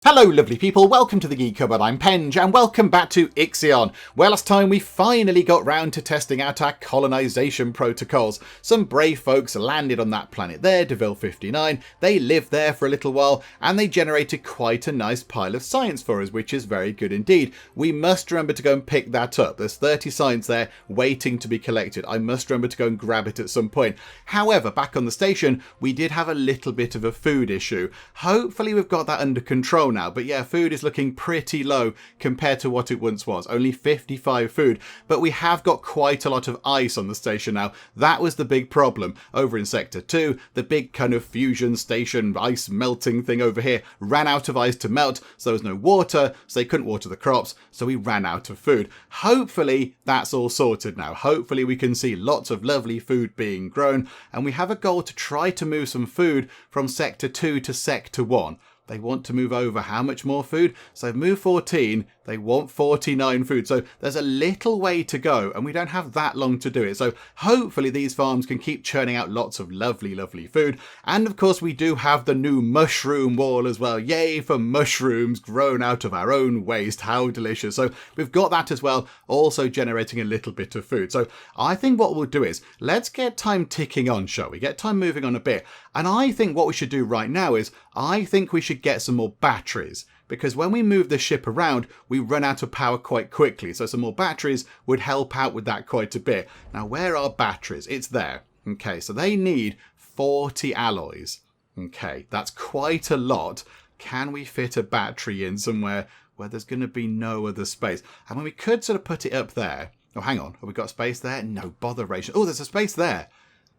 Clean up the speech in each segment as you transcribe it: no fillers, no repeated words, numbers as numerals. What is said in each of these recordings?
Hello lovely people, welcome to the Geek Cupboard, I'm Penge, and welcome back to IXION, where last time we finally got round to testing out our colonisation protocols. Some brave folks landed on that planet there, Deville 59, they lived there for a little while, and they generated quite a nice pile of science for us, which is very good indeed. We must remember to go and pick that up. There's 30 science there waiting to be collected. I must remember to go and grab it at some point. However, back on the station, we did have a little bit of a food issue. Hopefully we've got that under control now, but yeah, food is looking pretty low compared to what it once was. Only 55 food, but we have got quite a lot of ice on the station now. That was the big problem over in Sector 2. The big kind of fusion station ice melting thing over here ran out of ice to melt, so there was no water, so they couldn't water the crops, so we ran out of food. Hopefully that's all sorted now. Hopefully we can see lots of lovely food being grown, and we have a goal to try to move some food from Sector 2 to Sector 1. They want to move over how much more food? So move 14, they want 49 food. So there's a little way to go and we don't have that long to do it. So hopefully these farms can keep churning out lots of lovely, lovely food. And of course we do have the new mushroom wall as well. Yay for mushrooms grown out of our own waste. How delicious. So we've got that as well, also generating a little bit of food. So I think what we'll do is let's get time ticking on, shall we? Get time moving on a bit. And I think what we should do right now is I think we should get some more batteries, because when we move the ship around, we run out of power quite quickly. So some more batteries would help out with that quite a bit. Now, where are batteries? It's there. Okay, so they need 40 alloys. Okay, that's quite a lot. Can we fit a battery in somewhere where there's going to be no other space? I mean, we could sort of put it up there. Oh, hang on. Have we got space there? No botheration. Oh, there's a space there.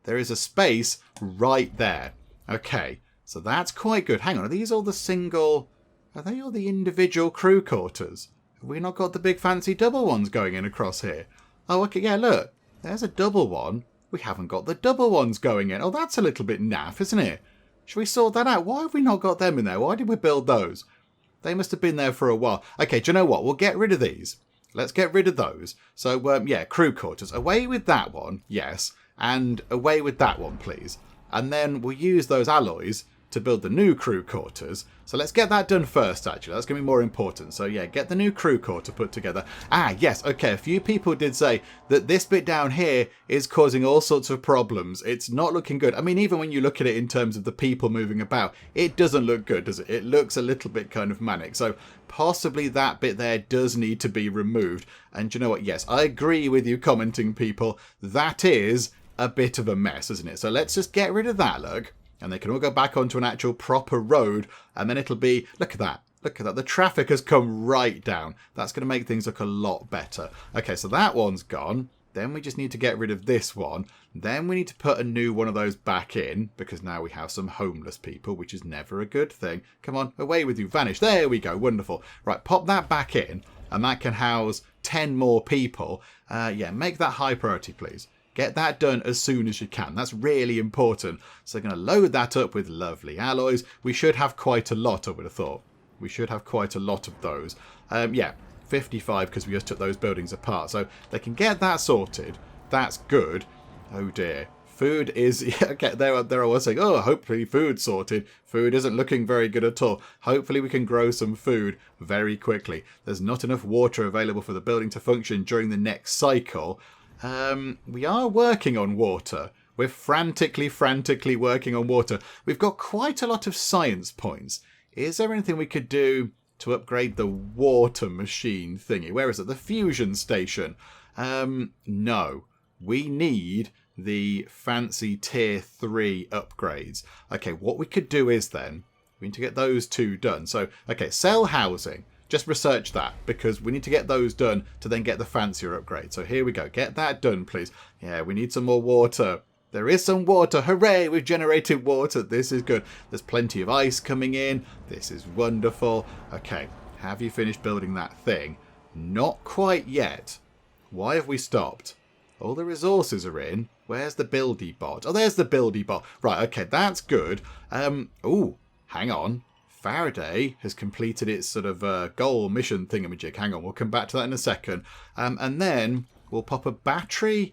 There is a space right there. Okay. So that's quite good. Hang on, are these all the single... Are they all the individual crew quarters? Have we not got the big fancy double ones going in across here? Oh, okay, yeah, look. There's a double one. We haven't got the double ones going in. Oh, that's a little bit naff, isn't it? Should we sort that out? Why have we not got them in there? Why did we build those? They must have been there for a while. Okay, do you know what? We'll get rid of these. Let's get rid of those. So, yeah, crew quarters. Away with that one, yes. And away with that one, please. And then we'll use those alloys to build the new crew quarters. So let's get that done first, actually. That's going to be more important. So yeah, get the new crew quarter put together. Ah, yes, okay, a few people did say that this bit down here is causing all sorts of problems. It's not looking good. I mean, even when you look at it in terms of the people moving about, it doesn't look good, does it? It looks a little bit kind of manic. So possibly that bit there does need to be removed. And you know what? Yes, I agree with you commenting people. That is a bit of a mess, isn't it? So let's just get rid of that, look. And they can all go back onto an actual proper road. And then it'll be, look at that. Look at that. The traffic has come right down. That's going to make things look a lot better. Okay, so that one's gone. Then we just need to get rid of this one. Then we need to put a new one of those back in, because now we have some homeless people, which is never a good thing. Come on, away with you. Vanish. There we go. Wonderful. Right, pop that back in. And that can house 10 more people. Yeah, make that high priority, please. Get that done as soon as you can. That's really important. So we're going to load that up with lovely alloys. We should have quite a lot, I would have thought. We should have quite a lot of those. Yeah, 55 because we just took those buildings apart. So they can get that sorted. That's good. Oh dear. Food is... Okay, there I was saying, oh, hopefully food's sorted. Food isn't looking very good at all. Hopefully we can grow some food very quickly. There's not enough water available for the building to function during the next cycle. We are working on water. We're frantically working on water. We've got quite a lot of science points. Is there anything we could do to upgrade the water machine thingy? Where is it? The fusion station. No. We need the fancy tier 3 upgrades. Okay, what we could do is then, we need to get those two done. So, okay, cell housing. Just research that, because we need to get those done to then get the fancier upgrade. So here we go. Get that done, please. Yeah, we need some more water. There is some water. Hooray, we've generated water. This is good. There's plenty of ice coming in. This is wonderful. Okay, have you finished building that thing? Not quite yet. Why have we stopped? All the resources are in. Where's the buildy bot? Oh, there's the buildy bot. Right, okay, that's good. Ooh, hang on. Faraday has completed its sort of goal mission thingamajig. Hang on, we'll come back to that in a second. And then we'll pop a battery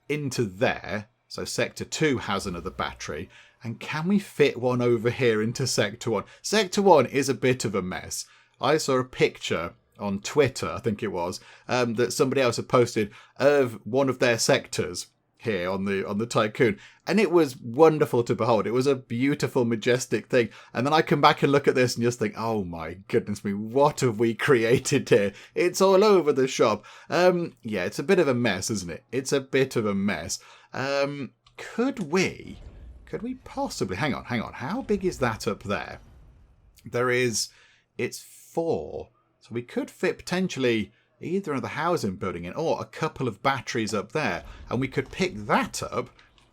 into there. So Sector 2 has another battery. And can we fit one over here into Sector 1? Sector 1 is a bit of a mess. I saw a picture on Twitter, I think it was, that somebody else had posted of one of their sectors here on the Tycoon, and it was wonderful to behold. It was a beautiful, majestic thing. And then I come back and look at this and just think, oh my goodness me, what have we created here? It's all over the shop. Yeah, it's a bit of a mess, isn't it? It's a bit of a mess. Could we possibly, hang on, how big is that up there? It's 4. So we could fit potentially either of the housing building in or a couple of batteries up there. And we could pick that up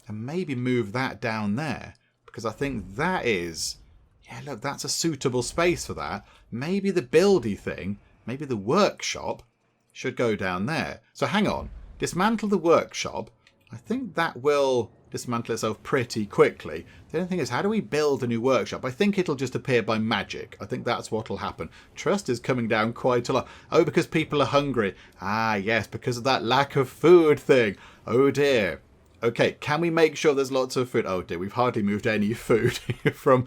and maybe move that down there. Because I think that is, yeah, look, that's a suitable space for that. Maybe the buildy thing, maybe the workshop should go down there. So hang on, dismantle the workshop. I think that will dismantle itself pretty quickly. The only thing is, how do we build a new workshop? I think it'll just appear by magic. I think that's what'll happen. Trust is coming down quite a lot. Oh, because people are hungry. Ah, yes, because of that lack of food thing. Oh dear. Okay, can we make sure there's lots of food? Oh dear, we've hardly moved any food from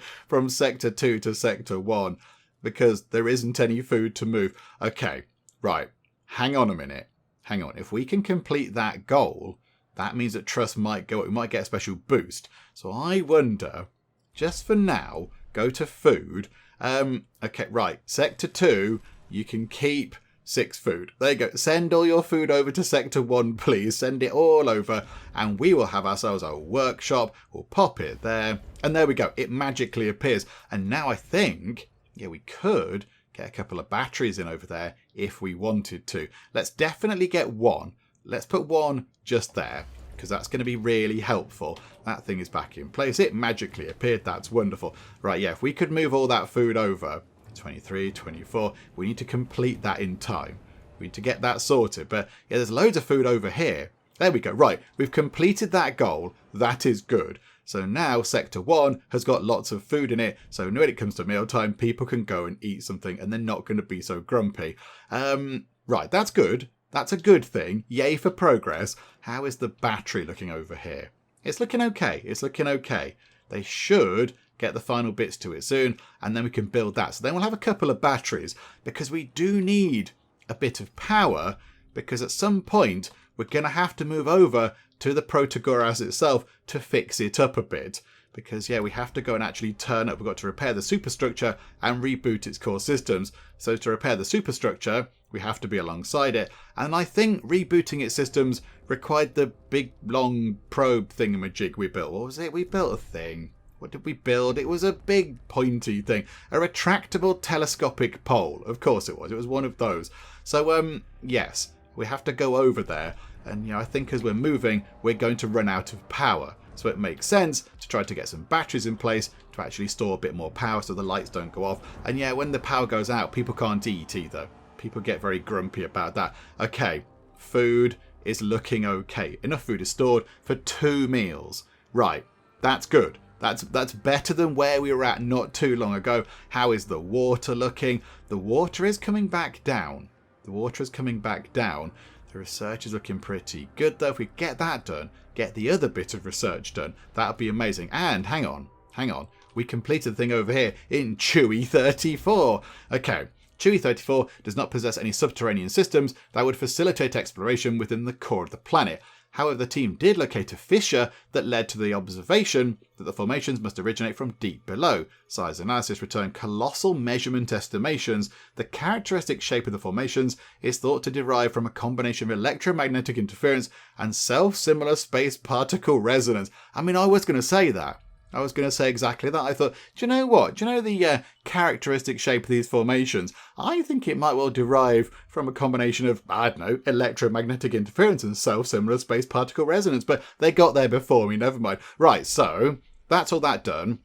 Sector 2 to Sector 1 because there isn't any food to move. Okay, right. Hang on a minute. Hang on. If we can complete that goal, that means that trust might go up. We might get a special boost. So I wonder, just for now, go to food. Okay, right. Sector 2, you can keep 6 food. There you go. Send all your food over to Sector 1, please. Send it all over. And we will have ourselves a workshop. We'll pop it there. And there we go. It magically appears. And now I think, yeah, we could get a couple of batteries in over there if we wanted to. Let's definitely get one. Let's put one just there, because that's going to be really helpful. That thing is back in place. It magically appeared. That's wonderful. Right, yeah, if we could move all that food over, 23, 24, we need to complete that in time. We need to get that sorted. But yeah, there's loads of food over here. There we go. Right, we've completed that goal. That is good. So now Sector 1 has got lots of food in it. So when it comes to mealtime, people can go and eat something and they're not going to be so grumpy. Right, that's good. That's a good thing. Yay for progress. How is the battery looking over here? It's looking okay. It's looking okay. They should get the final bits to it soon, and then we can build that. So then we'll have a couple of batteries, because we do need a bit of power, because at some point we're going to have to move over to the Protagoras itself to fix it up a bit. Because, yeah, we have to go and actually turn up. We've got to repair the superstructure and reboot its core systems. So to repair the superstructure, we have to be alongside it. And I think rebooting its systems required the big, long probe thingamajig we built. What was it? We built a thing. What did we build? It was a big, pointy thing. A retractable telescopic pole. Of course it was. It was one of those. So, yes, we have to go over there. And, I think as we're moving, we're going to run out of power. So it makes sense to try to get some batteries in place to actually store a bit more power so the lights don't go off. And yeah, when the power goes out, people can't eat either. People get very grumpy about that. Okay, food is looking okay. Enough food is stored for 2 meals. Right, that's good. That's better than where we were at not too long ago. How is the water looking? The water is coming back down. The water is coming back down. The research is looking pretty good though. If we get that done, get the other bit of research done, that would be amazing. And hang on. We completed the thing over here in Chewy 34. Okay, Chewy 34 does not possess any subterranean systems that would facilitate exploration within the core of the planet. However, the team did locate a fissure that led to the observation that the formations must originate from deep below. Size analysis returned colossal measurement estimations. The characteristic shape of the formations is thought to derive from a combination of electromagnetic interference and self-similar space particle resonance. I mean, I was going to say that. I was going to say exactly that. I thought, do you know what? Do you know the characteristic shape of these formations? I think it might well derive from a combination of, I don't know, electromagnetic interference and self-similar space particle resonance. But they got there before me, never mind. Right, so that's all that done.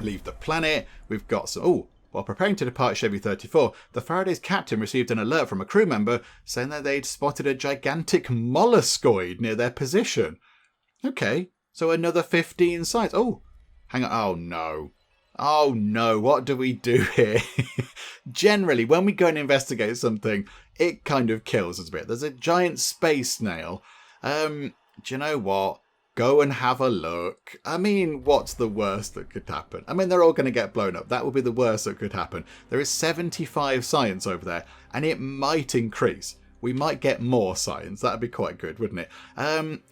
Leave the planet. We've got some... Oh, while preparing to depart Chewy 34, the Faraday's captain received an alert from a crew member saying that they'd spotted a gigantic molluscoid near their position. Okay, so another 15 sites. Oh, hang on. Oh, no. Oh, no. What do we do here? Generally, when we go and investigate something, it kind of kills us a bit. There's a giant space snail. Do you know what? Go and have a look. I mean, what's the worst that could happen? I mean, they're all going to get blown up. That would be the worst that could happen. There is 75 science over there, and it might increase. We might get more science. That'd be quite good, wouldn't it?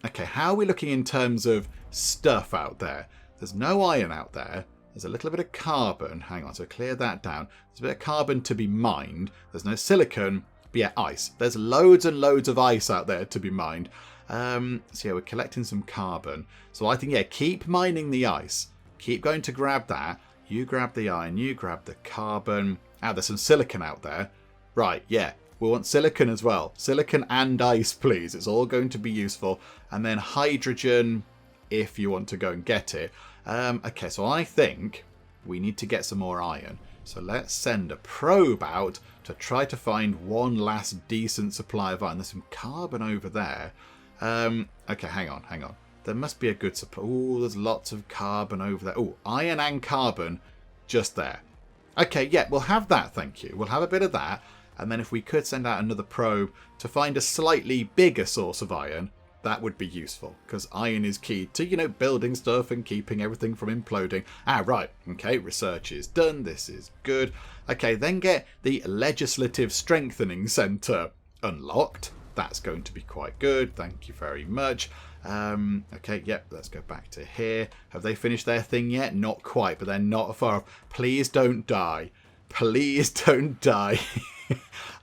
Okay, how are we looking in terms of stuff out there? There's no iron out there. There's a little bit of carbon. Hang on, so clear that down. There's a bit of carbon to be mined. There's no silicon, but yeah, ice. There's loads and loads of ice out there to be mined. So yeah, we're collecting some carbon. So I think, yeah, keep mining the ice. Keep going to grab that. You grab the iron. You grab the carbon. Ah, there's some silicon out there. Right, yeah. We want silicon as well. Silicon and ice, please. It's all going to be useful. And then hydrogen, if you want to go and get it. Okay, so I think we need to get some more iron. So let's send a probe out to try to find one last decent supply of iron. There's some carbon over there. Okay, hang on. There must be a good supply. Oh, there's lots of carbon over there. Oh, iron and carbon just there. Okay, yeah, we'll have that, thank you. We'll have a bit of that. And then if we could send out another probe to find a slightly bigger source of iron, that would be useful. Because iron is key to, you know, building stuff and keeping everything from imploding. Ah, right. Okay, research is done. This is good. Okay, then get the Legislative Strengthening Centre unlocked. That's going to be quite good. Thank you very much. Okay, yep, let's go back to here. Have they finished their thing yet? Not quite, but they're not far off. Please don't die. Please don't die.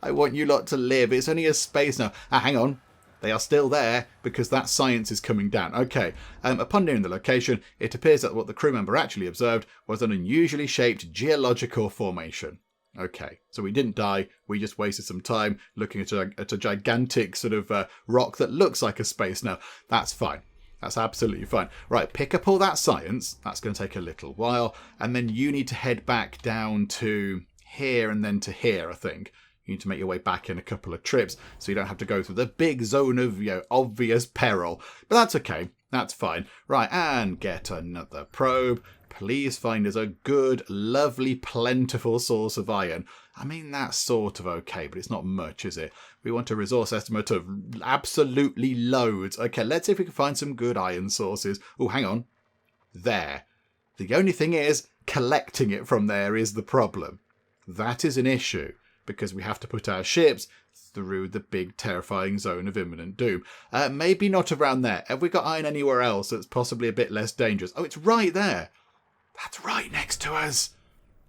I want you lot to live. It's only a space now. Ah, hang on. They are still there because that science is coming down. Okay, upon nearing the location, it appears that what the crew member actually observed was an unusually shaped geological formation. Okay, so we didn't die. We just wasted some time looking at a gigantic sort of rock that looks like a space. Now, that's fine. That's absolutely fine. Right, pick up all that science. That's going to take a little while. And then you need to head back down to here and then to here, I think. You need to make your way back in a couple of trips so you don't have to go through the big zone of, you know, obvious peril. But that's okay. That's fine. Right, and get another probe. Please find us a good, lovely, plentiful source of iron. I mean, that's sort of okay, but it's not much, is it? We want a resource estimate of absolutely loads. Okay, let's see if we can find some good iron sources. Oh, hang on. There. The only thing is, collecting it from there is the problem. That is an issue, because we have to put our ships through the big, terrifying zone of imminent doom. Maybe not around there. Have we got iron anywhere else that's possibly a bit less dangerous? Oh, it's right there. That's right next to us.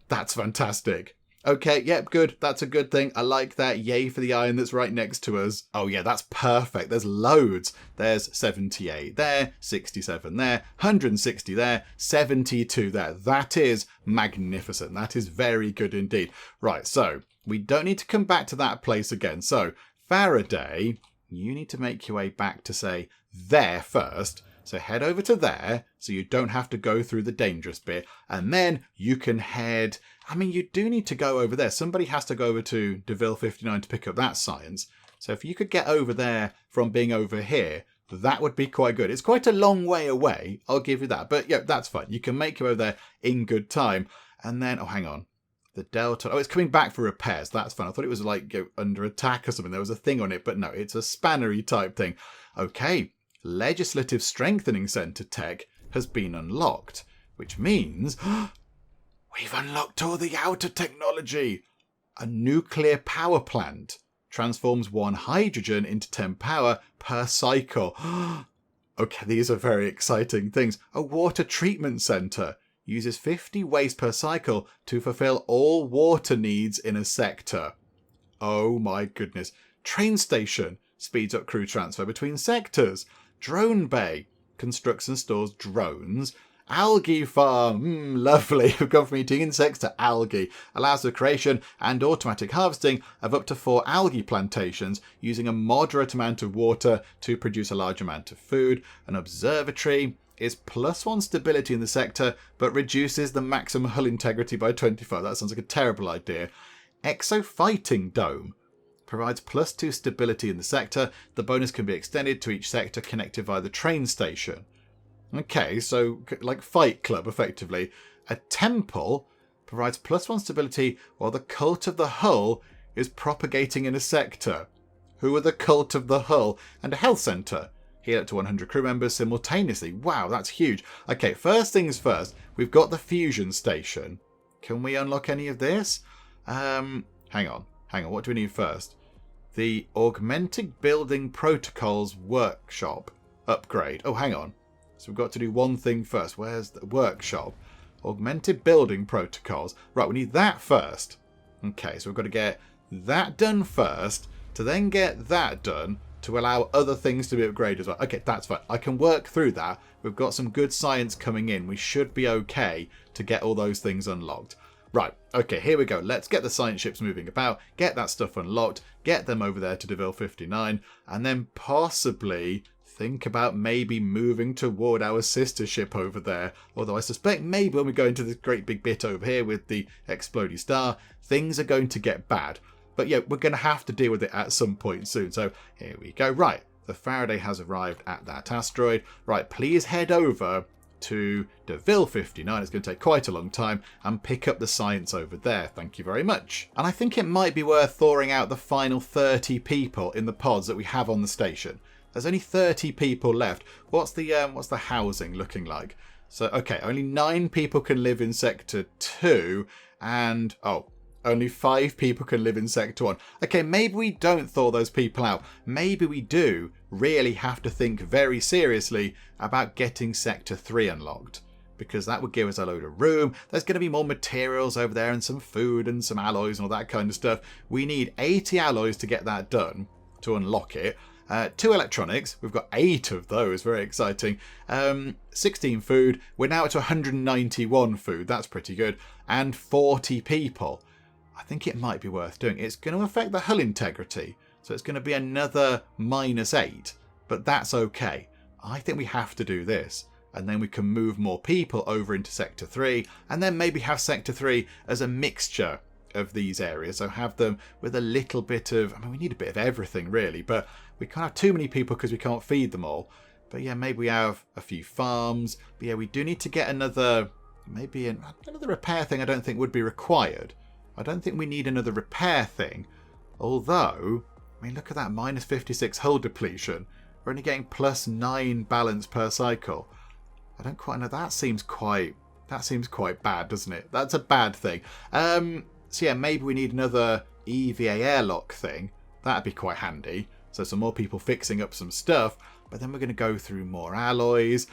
That's fantastic. Okay, yep, good. That's a good thing. I like that. Yay for the iron that's right next to us. Oh yeah, that's perfect. There's loads. There's 78 there, 67 there, 160 there, 72 there. That is magnificent. That is very good indeed. Right, so we don't need to come back to that place again. So Faraday, you need to make your way back to, say, there first. So head over to there so you don't have to go through the dangerous bit. And then you can head... I mean, you do need to go over there. Somebody has to go over to Deville 59 to pick up that science. So if you could get over there from being over here, that would be quite good. It's quite a long way away, I'll give you that. But yeah, that's fine. You can make it over there in good time. And then, oh, hang on. The Delta... Oh, it's coming back for repairs. That's fine. I thought it was like under attack or something. There was a thing on it, but no, it's a spannery type thing. Okay. Legislative Strengthening Centre tech has been unlocked, which means we've unlocked all the outer technology. A nuclear power plant transforms 1 hydrogen into 10 power per cycle. Okay, these are very exciting things. A water treatment centre uses 50 waste per cycle to fulfill all water needs in a sector. Oh my goodness. Train station speeds up crew transfer between sectors. Drone bay constructs and stores drones. Algae farm, lovely. We've gone from eating insects to algae. Allows the creation and automatic harvesting of up to 4 algae plantations using a moderate amount of water to produce a large amount of food. An observatory is +1 stability in the sector, but reduces the maximum hull integrity by 25. That sounds like a terrible idea. Exo-fighting dome provides +2 stability in the sector. The bonus can be extended to each sector connected via the train station. Okay, so like Fight Club, effectively. A temple provides +1 stability while the cult of the hull is propagating in a sector. Who are the cult of the hull? And a health centre heal up to 100 crew members simultaneously. Wow, that's huge. Okay, first things first, we've got the fusion station. Can we unlock any of this? Hang on. What do we need first? The Augmented Building Protocols Workshop upgrade. Oh, hang on. So we've got to do one thing first. Where's the workshop? Augmented Building Protocols. Right, we need that first. Okay, so we've got to get that done first to then get that done to allow other things to be upgraded as well. Okay, that's fine. I can work through that. We've got some good science coming in. We should be okay to get all those things unlocked. Right, okay, here we go. Let's get the science ships moving about, get that stuff unlocked, get them over there to Deville 59, and then possibly think about maybe moving toward our sister ship over there. Although I suspect maybe when we go into this great big bit over here with the exploding star, things are going to get bad. But yeah, we're going to have to deal with it at some point soon. So here we go. Right, the Faraday has arrived at that asteroid. Right, please head over to Deville 59. It's going to take quite a long time, and pick up the science over there. Thank you very much. And I think it might be worth thawing out the final 30 people in the pods that we have on the station. There's only 30 people left. What's the housing looking like? So okay, only 9 people can live in sector 2, and only 5 people can live in sector 1. Okay, maybe we don't thaw those people out. Maybe we do really have to think very seriously about getting sector 3 unlocked, because that would give us a load of room. There's going to be more materials over there and some food and some alloys and all that kind of stuff. We need 80 alloys to get that done, to unlock it. 2 electronics. We've got 8 of those. Very exciting. 16 food. We're now at 191 food. That's pretty good. And 40 people. I think it might be worth doing. It's going to affect the hull integrity, so it's going to be another -8, but that's okay. I think we have to do this, and then we can move more people over into Sector 3, and then maybe have Sector 3 as a mixture of these areas, so have them with a little bit of, I mean, we need a bit of everything really, but we can't have too many people because we can't feed them all. But yeah, maybe we have a few farms. But yeah, we do need to get another, maybe another repair thing. I don't think would be required. I don't think we need another repair thing. Although, I mean, look at that, -56 hull depletion. We're only getting +9 balance per cycle. I don't quite know. That seems quite bad, doesn't it? That's a bad thing. So yeah, maybe we need another EVA airlock thing. That'd be quite handy. So some more people fixing up some stuff. But then we're going to go through more alloys.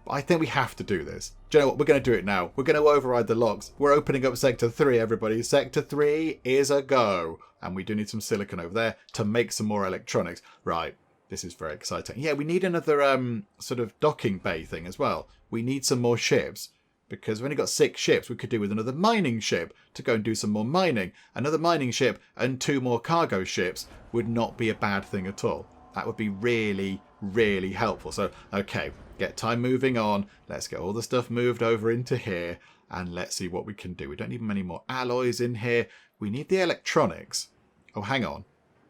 I think we have to do this. Do you know what? We're going to do it now. We're going to override the locks. We're opening up Sector 3, everybody. Sector 3 is a go. And we do need some silicon over there to make some more electronics. Right. This is very exciting. Yeah, we need another sort of docking bay thing as well. We need some more ships. Because we've only got 6 ships. We could do with another mining ship to go and do some more mining. Another mining ship and 2 more cargo ships would not be a bad thing at all. That would be really, really helpful. So, okay, get time moving on. Let's get all the stuff moved over into here. And let's see what we can do. We don't need many more alloys in here. We need the electronics. Oh, hang on.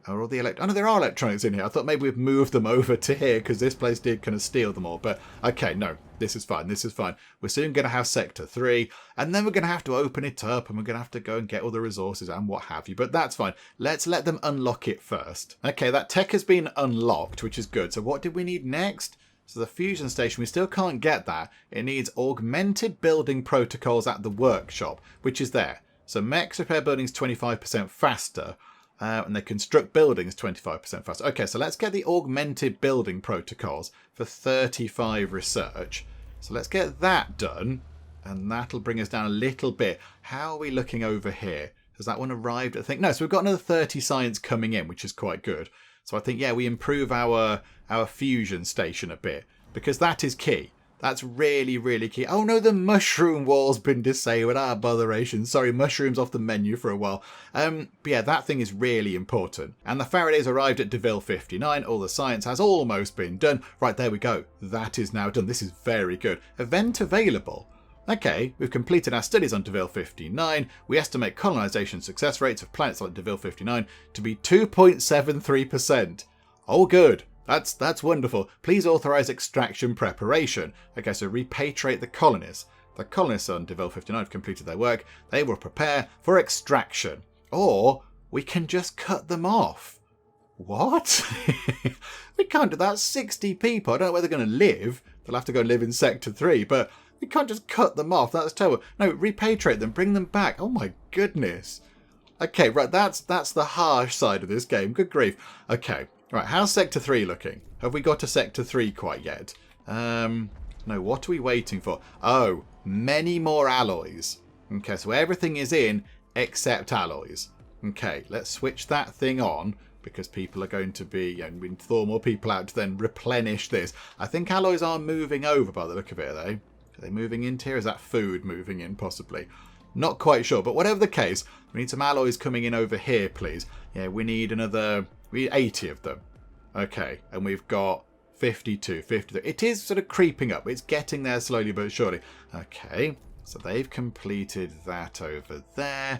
Are all the oh no, there are electronics in here. I thought maybe we'd move them over to here because this place did kind of steal them all. But okay, no, this is fine. This is fine. We're soon going to have Sector 3, and then we're going to have to open it up, and we're going to have to go and get all the resources and what have you. But that's fine. Let's let them unlock it first. Okay, that tech has been unlocked, which is good. So what did we need next? So the fusion station, we still can't get that. It needs augmented building protocols at the workshop, which is there. So mechs repair buildings 25% faster. And they construct buildings 25% faster. Okay, so let's get the augmented building protocols for 35 research. So let's get that done, and that'll bring us down a little bit. How are we looking over here? Has that one arrived? I think no. So we've got another 30 science coming in, which is quite good. So I think yeah, we improve our fusion station a bit because that is key. That's really, really key. Oh no, the mushroom wall's been disabled. Ah, botheration. Sorry, mushrooms off the menu for a while. But yeah, that thing is really important. And the Faraday's arrived at Deville 59. All the science has almost been done. Right, there we go. That is now done. This is very good. Event available. Okay, we've completed our studies on Deville 59. We estimate colonization success rates of planets like Deville 59 to be 2.73%. Oh, good. That's wonderful. Please authorize extraction preparation. Okay, so repatriate the colonists. The colonists on Deville 59 have completed their work. They will prepare for extraction. Or we can just cut them off. What? We can't do that. 60 people. I don't know where they're going to live. They'll have to go live in Sector 3, but we can't just cut them off. That's terrible. No, repatriate them. Bring them back. Oh my goodness. Okay, right. That's the harsh side of this game. Good grief. Okay. Right. How's Sector 3 looking? Have we got to Sector 3 quite yet? No, what are we waiting for? Oh, many more alloys. Okay, so everything is in except alloys. Okay, let's switch that thing on because people are going to be, we need to thaw more people out to then replenish this. I think alloys are moving over by the look of it, are they? Are they moving into here? Is that food moving in possibly? Not quite sure, but whatever the case, we need some alloys coming in over here, please. Yeah, we need 80 of them. Okay, and we've got 52, 53. It is sort of creeping up. It's getting there slowly but surely. Okay, so they've completed that over there.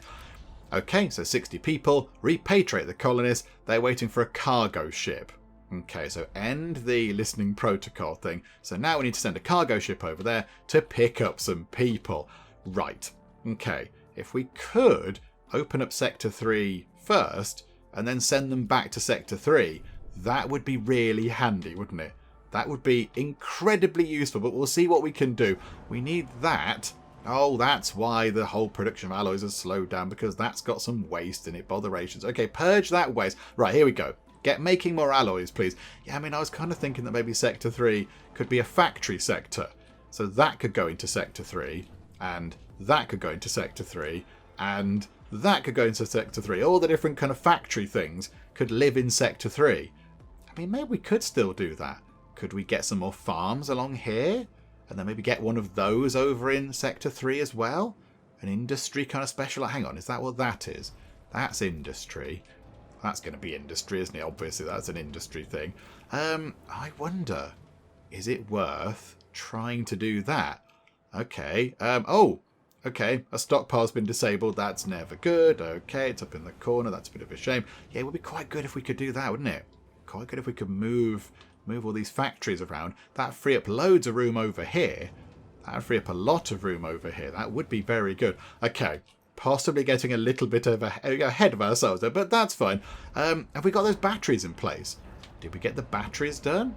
Okay, so 60 people. Repatriate the colonists. They're waiting for a cargo ship. Okay, so end the listening protocol thing. So now we need to send a cargo ship over there to pick up some people. Right. Okay, if we could open up Sector 3 first and then send them back to Sector 3, that would be really handy, wouldn't it? That would be incredibly useful, but we'll see what we can do. We need that. Oh, that's why the whole production of alloys has slowed down, because that's got some waste in it. Botherations. Okay, purge that waste. Right, here we go. Get making more alloys, please. Yeah, I mean, I was kind of thinking that maybe Sector 3 could be a factory sector. So that could go into Sector 3, and that could go into Sector 3, and that could go into Sector 3. All the different kind of factory things could live in Sector 3. I mean, maybe we could still do that. Could we get some more farms along here? And then maybe get one of those over in Sector 3 as well? An industry kind of special... Hang on, is that what that is? That's industry. That's going to be industry, isn't it? Obviously, that's an industry thing. I wonder, is it worth trying to do that? Okay. Okay. A stockpile's been disabled. That's never good. Okay, it's up in the corner. That's a bit of a shame. Yeah, it would be quite good if we could do that, wouldn't it? Quite good if we could move all these factories around. That'd free up loads of room over here. That'd free up a lot of room over here. That would be very good. Okay, possibly getting a little bit ahead of ourselves there, but that's fine. Have we got those batteries in place? Did we get the batteries done?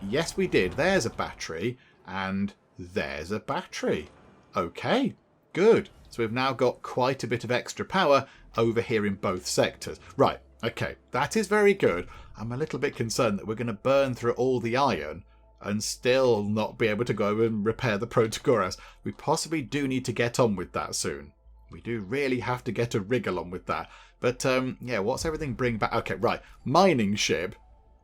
Yes, we did. There's a battery, and there's a battery. Okay, good. So we've now got quite a bit of extra power over here in both sectors. Right. Okay, that is very good. I'm a little bit concerned that we're going to burn through all the iron and still not be able to go over and repair the Protagoras. We possibly do need to get on with that soon. We do really have to get a wriggle on with that. But, yeah, what's everything bring back? Okay, right. Mining ship.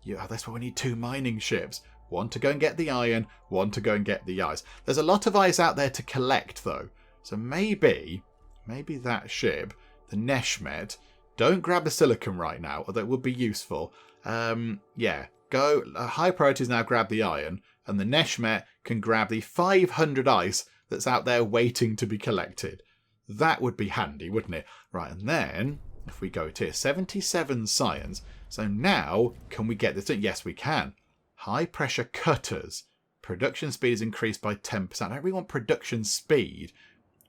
Yeah, that's why we need 2 mining ships. One to go and get the iron, one to go and get the ice. There's a lot of ice out there to collect, though. So maybe that ship, the Neshmet... Don't grab the silicon right now, although it would be useful. Yeah, go. High priority is now grab the iron, and the Neshmet can grab the 500 ice that's out there waiting to be collected. That would be handy, wouldn't it? Right, and then, if we go to here, 77 science. So now, can we get this done? Yes, we can. High pressure cutters. Production speed is increased by 10%. I don't really want production speed.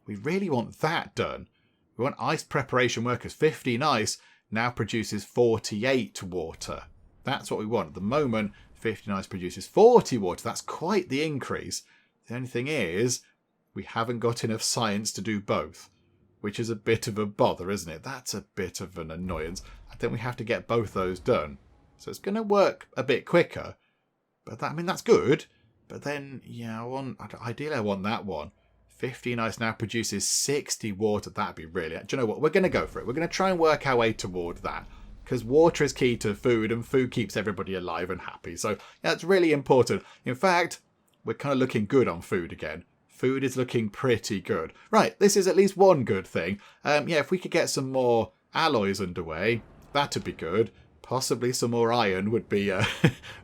We really want that done. We want ice preparation workers. 15 ice now produces 48 water. That's what we want. At the moment, 15 ice produces 40 water. That's quite the increase. The only thing is, we haven't got enough science to do both, which is a bit of a bother, isn't it? That's a bit of an annoyance. I think we have to get both those done. So it's going to work a bit quicker. But that, I mean, that's good. But then, yeah, ideally I want that one. 15 ice now produces 60 water. That'd be really... Do you know what? We're going to go for it. We're going to try and work our way toward that. Because water is key to food, and food keeps everybody alive and happy. So, yeah, it's really important. In fact, we're kind of looking good on food again. Food is looking pretty good. Right, this is at least one good thing. Yeah, if we could get some more alloys underway, that'd be good. Possibly some more iron would be a,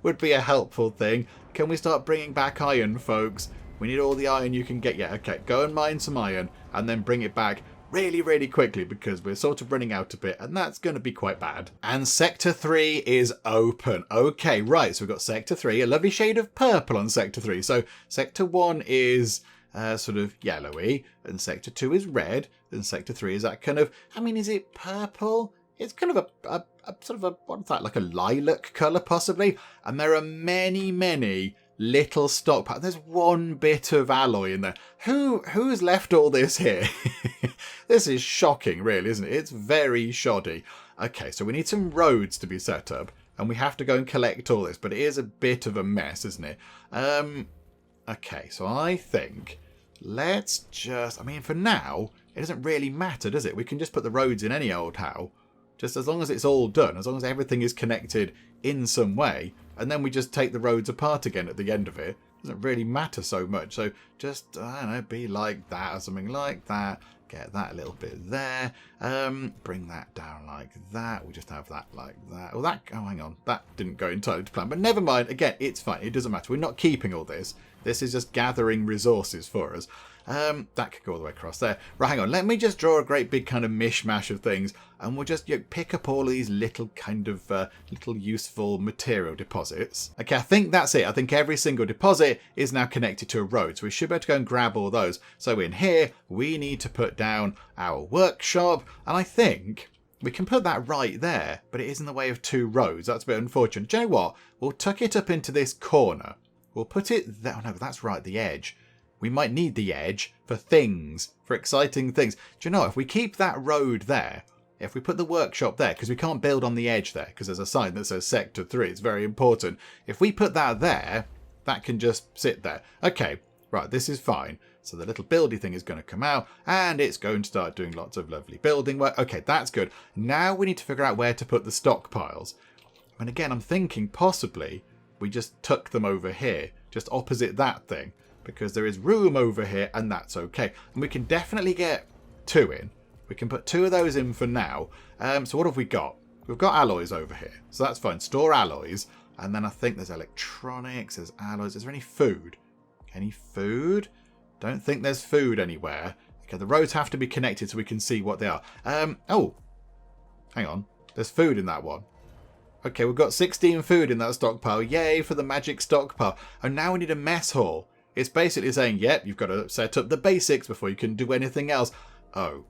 would be a helpful thing. Can we start bringing back iron, folks? We need all the iron you can get. Yeah, okay, go and mine some iron and then bring it back really, really quickly because we're sort of running out a bit and that's going to be quite bad. And Sector 3 is open. Okay, right, so we've got Sector 3, a lovely shade of purple on Sector 3. So Sector 1 is sort of yellowy and Sector 2 is red and Sector 3 is that kind of, I mean, is it purple? it's kind of a sort of a, what's that, like a lilac colour possibly. And there are many, many little stockpiles. There's one bit of alloy in there. Who's left all this here? This is shocking, really, isn't it? It's very shoddy. Okay, so we need some roads to be set up, and we have to go and collect all this, but it is a bit of a mess, isn't it? Okay, so I think let's just, I mean, for now, it doesn't really matter, does it? We can just put the roads in any old how, just as long as it's all done, as long as everything is connected in some way, and then we just take the roads apart again at the end of it. It doesn't really matter so much. So just, I don't know, be like that or something like that. Get that little bit there. Bring that down like that. We just have that like that. Oh, hang on. That didn't go entirely to plan. But never mind. Again, it's fine. It doesn't matter. We're not keeping all this. This is just gathering resources for us. That could go all the way across there. Right, hang on. Let me just draw a great big kind of mishmash of things. And we'll just pick up all of these little kind of little useful material deposits. Okay, I think that's it. I think every single deposit is now connected to a road. So we should be able to go and grab all those. So in here, we need to put down our workshop. And I think we can put that right there. But it is in the way of two roads. That's a bit unfortunate. Do you know what? We'll tuck it up into this corner. We'll put it there. Oh, no, that's right, the edge. We might need the edge for things, for exciting things. Do you know, if we keep that road there, if we put the workshop there, because we can't build on the edge there, because there's a sign that says Sector 3, it's very important. If we put that there, that can just sit there. Okay, right, this is fine. So the little buildy thing is going to come out, and it's going to start doing lots of lovely building work. Okay, that's good. Now we need to figure out where to put the stockpiles. And again, I'm thinking possibly we just tuck them over here, just opposite that thing. Because there is room over here, and that's okay. And we can definitely get 2 in. We can put 2 of those in for now. So what have we got? We've got alloys over here. So that's fine. Store alloys. And then I think there's electronics, there's alloys. Is there any food? Any food? Don't think there's food anywhere. Okay, the roads have to be connected so we can see what they are. Oh, hang on. There's food in that one. Okay, we've got 16 food in that stockpile. Yay for the magic stockpile. And now we need a mess hall. It's basically saying, yep, you've got to set up the basics before you can do anything else. Oh,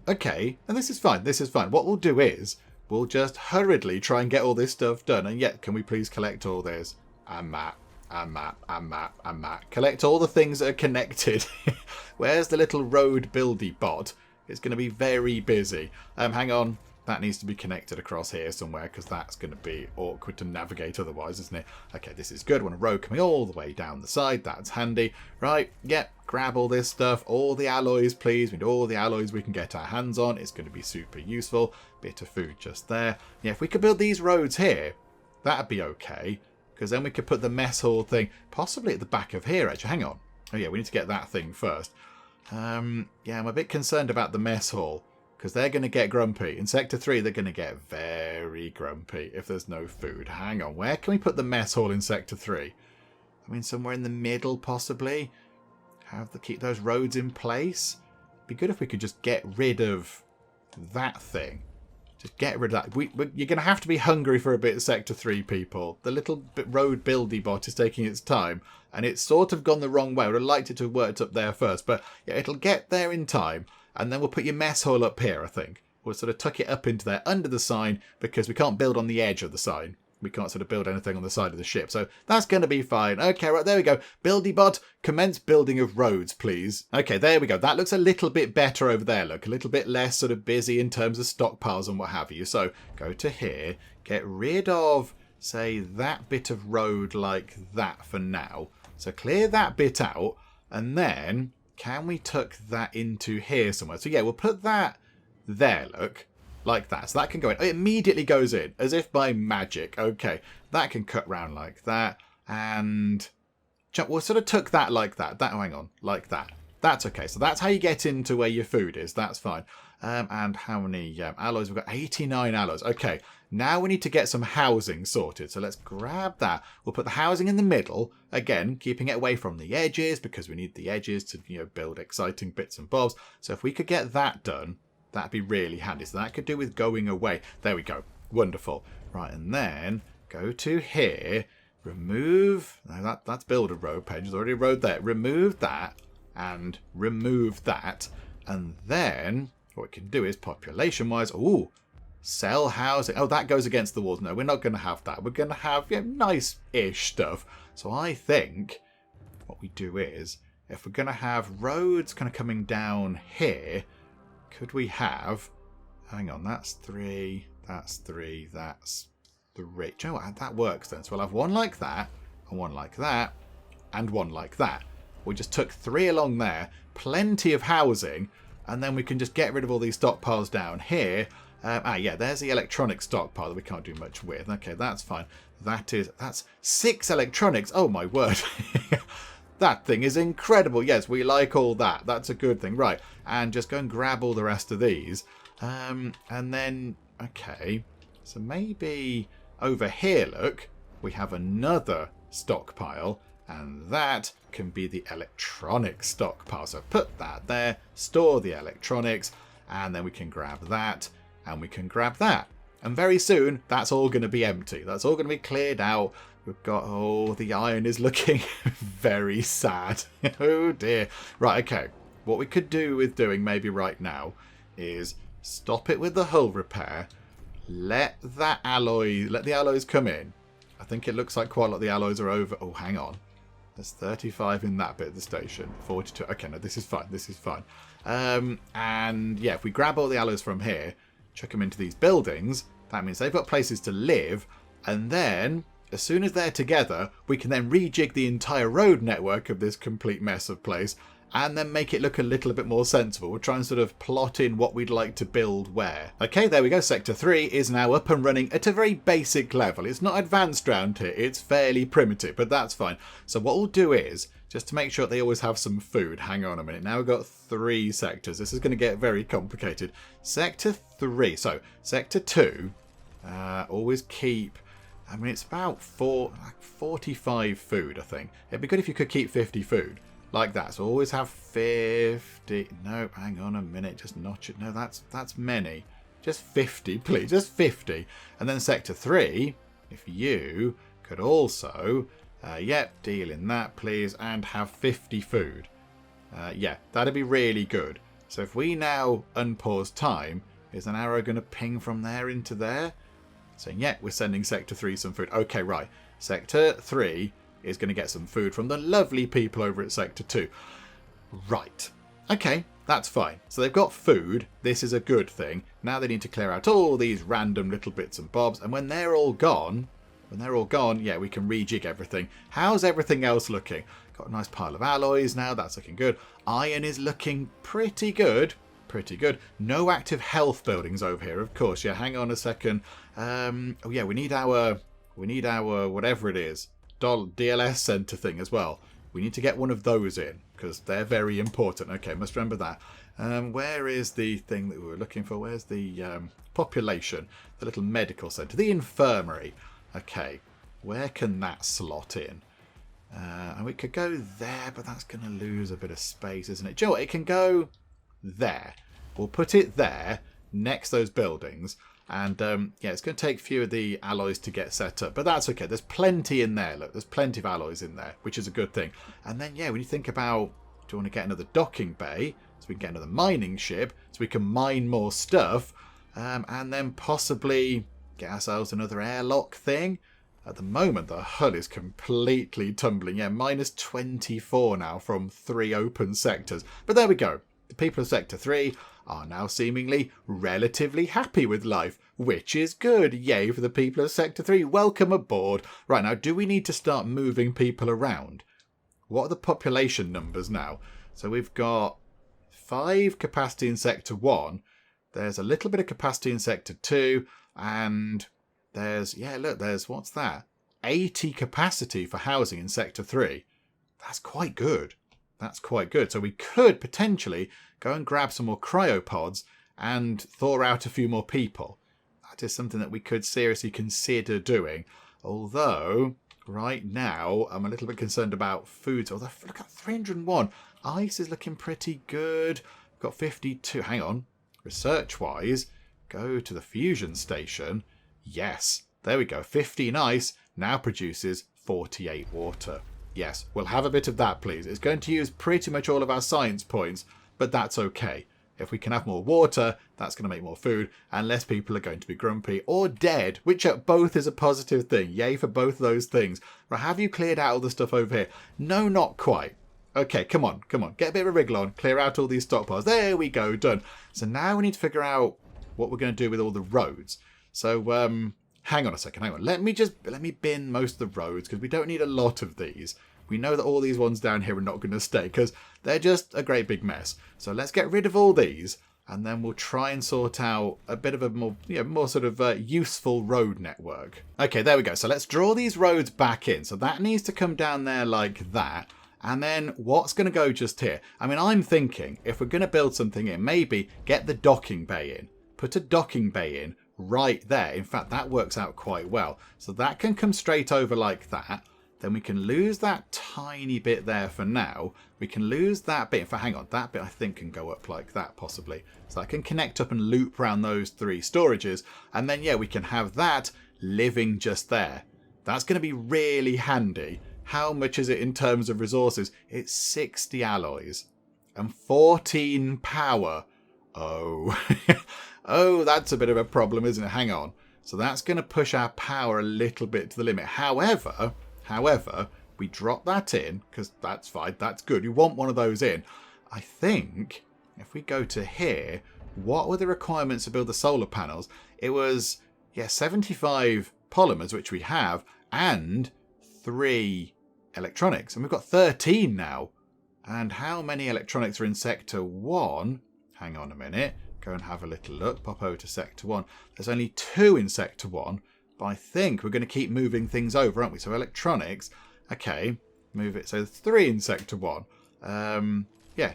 okay. And this is fine. This is fine. What we'll do is we'll just hurriedly try and get all this stuff done. And yet, can we please collect all this? And map, and map, and map, and map. Collect all the things that are connected. Where's the little road buildy bot? It's going to be very busy. Hang on. That needs to be connected across here somewhere because that's going to be awkward to navigate otherwise, isn't it? Okay, this is good. I want a road coming all the way down the side. That's handy. Right, yep, grab all this stuff. All the alloys, please. We need all the alloys we can get our hands on. It's going to be super useful. Bit of food just there. Yeah, if we could build these roads here, that'd be okay. Because then we could put the mess hall thing possibly at the back of here, actually. Hang on. Oh, yeah, we need to get that thing first. Yeah, I'm a bit concerned about the mess hall. Because they're going to get grumpy. In Sector 3, they're going to get very grumpy if there's no food. Hang on, where can we put the mess hall in Sector 3? I mean, somewhere in the middle, possibly? Keep those roads in place? Be good if we could just get rid of that thing. Just get rid of that. You're going to have to be hungry for a bit, Sector 3 people. The little road buildy bot is taking its time. And it's sort of gone the wrong way. I would have liked it to have worked up there first. But yeah, it'll get there in time. And then we'll put your mess hall up here, I think. We'll sort of tuck it up into there under the sign because we can't build on the edge of the sign. We can't sort of build anything on the side of the ship. So that's going to be fine. Okay, right, there we go. Buildybot, commence building of roads, please. Okay, there we go. That looks a little bit better over there, look. A little bit less sort of busy in terms of stockpiles and what have you. So go to here, get rid of, say, that bit of road like that for now. So clear that bit out and then... can we tuck that into here somewhere? So yeah, we'll put that there, look, like that. So that can go in. It immediately goes in, as if by magic. Okay, that can cut round like that. And we'll sort of tuck that like that. Oh, hang on, like that. That's okay. So that's how you get into where your food is. That's fine. And how many alloys? We've got 89 alloys. Okay, now we need to get some housing sorted. So let's grab that. We'll put the housing in the middle. Again, keeping it away from the edges because we need the edges to, build exciting bits and bobs. So if we could get that done, that'd be really handy. So that could do with going away. There we go. Wonderful. Right, and then go to here. Remove. No, that's build a road page. There's already a road there. Remove that and remove that. And then... what we can do is population-wise, ooh, Sell housing. Oh, that goes against the walls. No, we're not going to have that. We're going to have nice-ish stuff. So I think what we do is, if we're going to have roads kind of coming down here, could we have... Hang on, that's 3, that's 3, that's 3. Do you know what? That works then. So we'll have one like that, and one like that, and one like that. We just took 3 along there, plenty of housing, and then we can just get rid of all these stockpiles down here. Yeah, there's the electronic stockpile that we can't do much with. Okay, that's fine. That's 6 electronics. Oh my word. That thing is incredible. Yes, we like all that. That's a good thing. Right, and just go and grab all the rest of these. And then, okay, so maybe over here, look, we have another stockpile, and that can be the electronic stockpile. So put that there, store the electronics, and then we can grab that, and we can grab that. And very soon, that's all going to be empty. That's all going to be cleared out. We've got, oh, the iron is looking very sad. Oh dear. Right, okay. What we could do with doing maybe right now is stop it with the hull repair. Let the alloys come in. I think it looks like quite a lot of the alloys are over. Oh, hang on. There's 35 in that bit of the station. 42. Okay, no, this is fine. This is fine. And yeah, if we grab all the alloys from here, chuck them into these buildings, that means they've got places to live. And then, as soon as they're together, we can then rejig the entire road network of this complete mess of place and then make it look a little bit more sensible. We'll try and sort of plot in what we'd like to build where. Okay, there we go. Sector 3 is now up and running at a very basic level. It's not advanced round here. It's fairly primitive, but that's fine. So what we'll do is, just to make sure they always have some food. Hang on a minute. Now we've got 3 sectors. This is going to get very complicated. Sector 3. So, Sector 2, always keep... I mean, it's about 45 food, I think. It'd be good if you could keep 50 food. Like that. So always have 50. No, hang on a minute. Just notch it. No, that's many. Just 50, please. Just 50. And then Sector 3, if you could also, deal in that, please, and have 50 food. Yeah, that'd be really good. So if we now unpause time, is an arrow going to ping from there into there? Saying, yeah, we're sending Sector 3 some food. Okay, right. Sector 3 is going to get some food from the lovely people over at Sector 2. Right. Okay, that's fine. So they've got food. This is a good thing. Now they need to clear out all these random little bits and bobs. And when they're all gone, yeah, we can rejig everything. How's everything else looking? Got a nice pile of alloys now. That's looking good. Iron is looking pretty good. Pretty good. No active health buildings over here, of course. Yeah, hang on a second. Oh yeah, we need our whatever it is, DLS center thing as well. We need to get one of those in because they're very important. Okay, must remember that. Where is the thing that we were looking for? Where's the population? The little medical center, the infirmary. Okay, where can that slot in? And we could go there, but that's going to lose a bit of space, isn't it? Do you know what? It can go there. We'll put it there next to those buildings. And yeah, it's going to take a few of the alloys to get set up, but that's okay. There's plenty in there. Look, there's plenty of alloys in there, which is a good thing. And then, yeah, when you think about, do you want to get another docking bay so we can get another mining ship so we can mine more stuff, and then possibly get ourselves another airlock thing. At the moment, the hull is completely tumbling. Yeah, minus 24 now from 3 open sectors. But there we go. The people of Sector 3 are now seemingly relatively happy with life, which is good. Yay for the people of Sector 3. Welcome aboard. Right, now, do we need to start moving people around? What are the population numbers now? So we've got 5 capacity in Sector 1. There's a little bit of capacity in Sector 2. And there's, yeah, look, there's, what's that? 80 capacity for housing in Sector 3. That's quite good. That's quite good. So we could potentially go and grab some more cryopods and thaw out a few more people. That is something that we could seriously consider doing. Although, right now, I'm a little bit concerned about food. Although, look at 301. Ice is looking pretty good. We've got 52. Hang on. Research-wise, go to the fusion station. Yes, there we go. 15 ice now produces 48 water. Yes, we'll have a bit of that, please. It's going to use pretty much all of our science points, but that's okay. If we can have more water, that's going to make more food, and less people are going to be grumpy or dead, which both is a positive thing. Yay for both of those things. Right, have you cleared out all the stuff over here? No, not quite. Okay, come on. Get a bit of a wriggle on. Clear out all these stockpiles. There we go, done. So now we need to figure out what we're going to do with all the roads. So, hang on a second, Let me bin most of the roads, because we don't need a lot of these. We know that all these ones down here are not going to stay, because they're just a great big mess. So let's get rid of all these, and then we'll try and sort out a bit of a more sort of useful road network. Okay, there we go. So let's draw these roads back in. So that needs to come down there like that. And then what's going to go just here? I mean, I'm thinking if we're going to build something in, maybe get the docking bay in. Put a docking bay in right there. In fact, that works out quite well. So that can come straight over like that. Then we can lose that tiny bit there for now. We can lose that bit. In fact, hang on. That bit I think can go up like that possibly. So I can connect up and loop around those 3 storages. And then, yeah, we can have that living just there. That's going to be really handy. How much is it in terms of resources? It's 60 alloys and 14 power. Oh, oh, that's a bit of a problem, isn't it? Hang on. So that's going to push our power a little bit to the limit. However, we drop that in because that's fine. That's good. You want one of those in. I think if we go to here, what were the requirements to build the solar panels? It was, 75 polymers, which we have, and 3 electronics. And we've got 13 now. And how many electronics are in Sector 1? Hang on a minute. Go and have a little look. Pop over to Sector 1. There's only 2 in Sector 1. But I think we're going to keep moving things over, aren't we? So electronics. Okay. Move it. So 3 in Sector 1.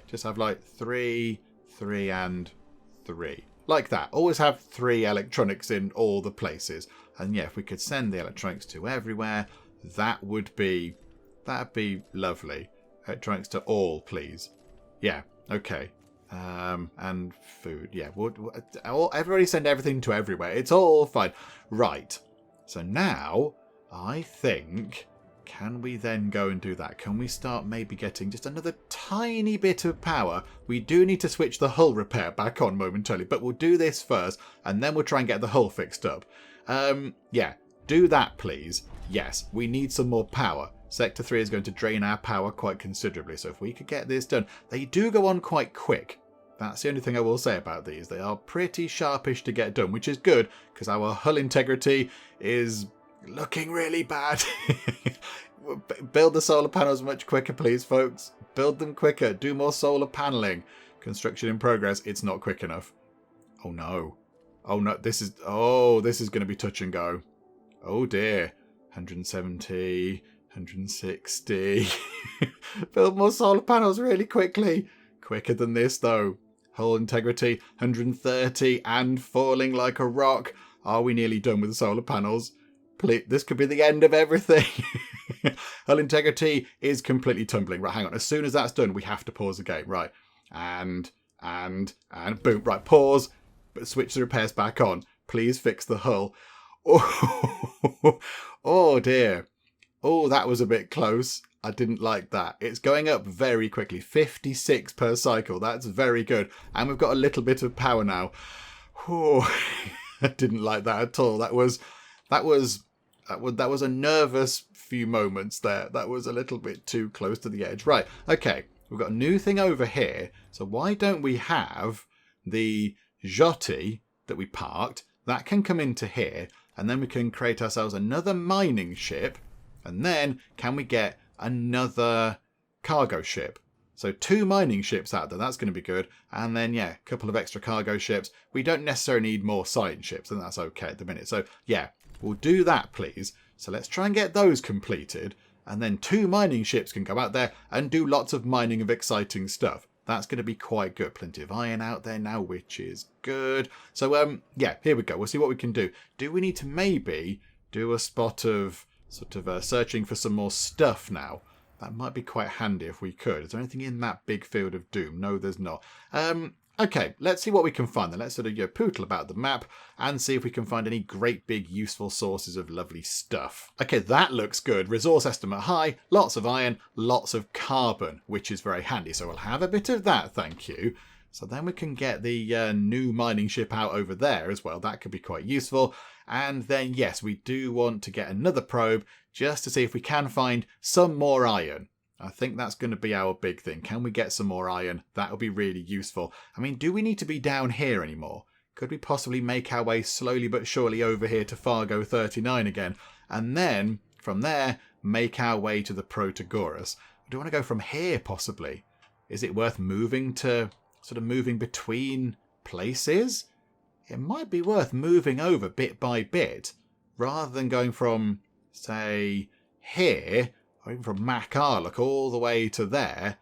Just have like 3, 3 and 3. Like that. Always have 3 electronics in all the places. And yeah, if we could send the electronics to everywhere, that'd be lovely. Electronics to all, please. Yeah, okay. And food. Yeah, everybody send everything to everywhere. It's all fine. Right. So now, I think, can we then go and do that? Can we start maybe getting just another tiny bit of power? We do need to switch the hull repair back on momentarily, but we'll do this first, and then we'll try and get the hull fixed up. Do that, please. Yes, we need some more power. Sector 3 is going to drain our power quite considerably, so if we could get this done. They do go on quite quick. That's the only thing I will say about these. They are pretty sharpish to get done, which is good, because our hull integrity is looking really bad. Build the solar panels much quicker, please, folks. Build them quicker. Do more solar paneling. Construction in progress. It's not quick enough. Oh, no. Oh, no. This is going to be touch and go. Oh, dear. 170... 160. Build more solar panels really quickly. Quicker than this, though. Hull integrity, 130 and falling like a rock. Are we nearly done with the solar panels? Please, this could be the end of everything. Hull integrity is completely tumbling. Right, hang on. As soon as that's done, we have to pause the game. Right. And boom. Right, pause. But switch the repairs back on. Please fix the hull. Oh dear. Oh, that was a bit close. I didn't like that. It's going up very quickly. 56 per cycle. That's very good. And we've got a little bit of power now. Oh, I didn't like that at all. That was a nervous few moments there. That was a little bit too close to the edge. Right. Okay. We've got a new thing over here. So why don't we have the Joti that we parked? That can come into here. And then we can create ourselves another mining ship. And then, can we get another cargo ship? So 2 mining ships out there. That's going to be good. And then, a couple of extra cargo ships. We don't necessarily need more science ships, and that's okay at the minute. So, we'll do that, please. So let's try and get those completed. And then 2 mining ships can go out there and do lots of mining of exciting stuff. That's going to be quite good. Plenty of iron out there now, which is good. So, here we go. We'll see what we can do. Do we need to maybe do a spot of searching for some more stuff now? That might be quite handy if we could. Is there anything in that big field of doom? No, there's not. Okay, let's see what we can find then. Let's pootle about the map and see if we can find any great big useful sources of lovely stuff. Okay, that looks good. Resource estimate high, lots of iron, lots of carbon, which is very handy. So we'll have a bit of that, thank you. So then we can get the new mining ship out over there as well. That could be quite useful. And then, yes, we do want to get another probe just to see if we can find some more iron. I think that's going to be our big thing. Can we get some more iron? That would be really useful. I mean, do we need to be down here anymore? Could we possibly make our way slowly but surely over here to Fargo 39 again? And then, from there, make our way to the Protagoras. Do we want to go from here, possibly? Is it worth moving to... sort of moving between places? It might be worth moving over bit by bit rather than going from, say, here or even from Macarlock all the way to there,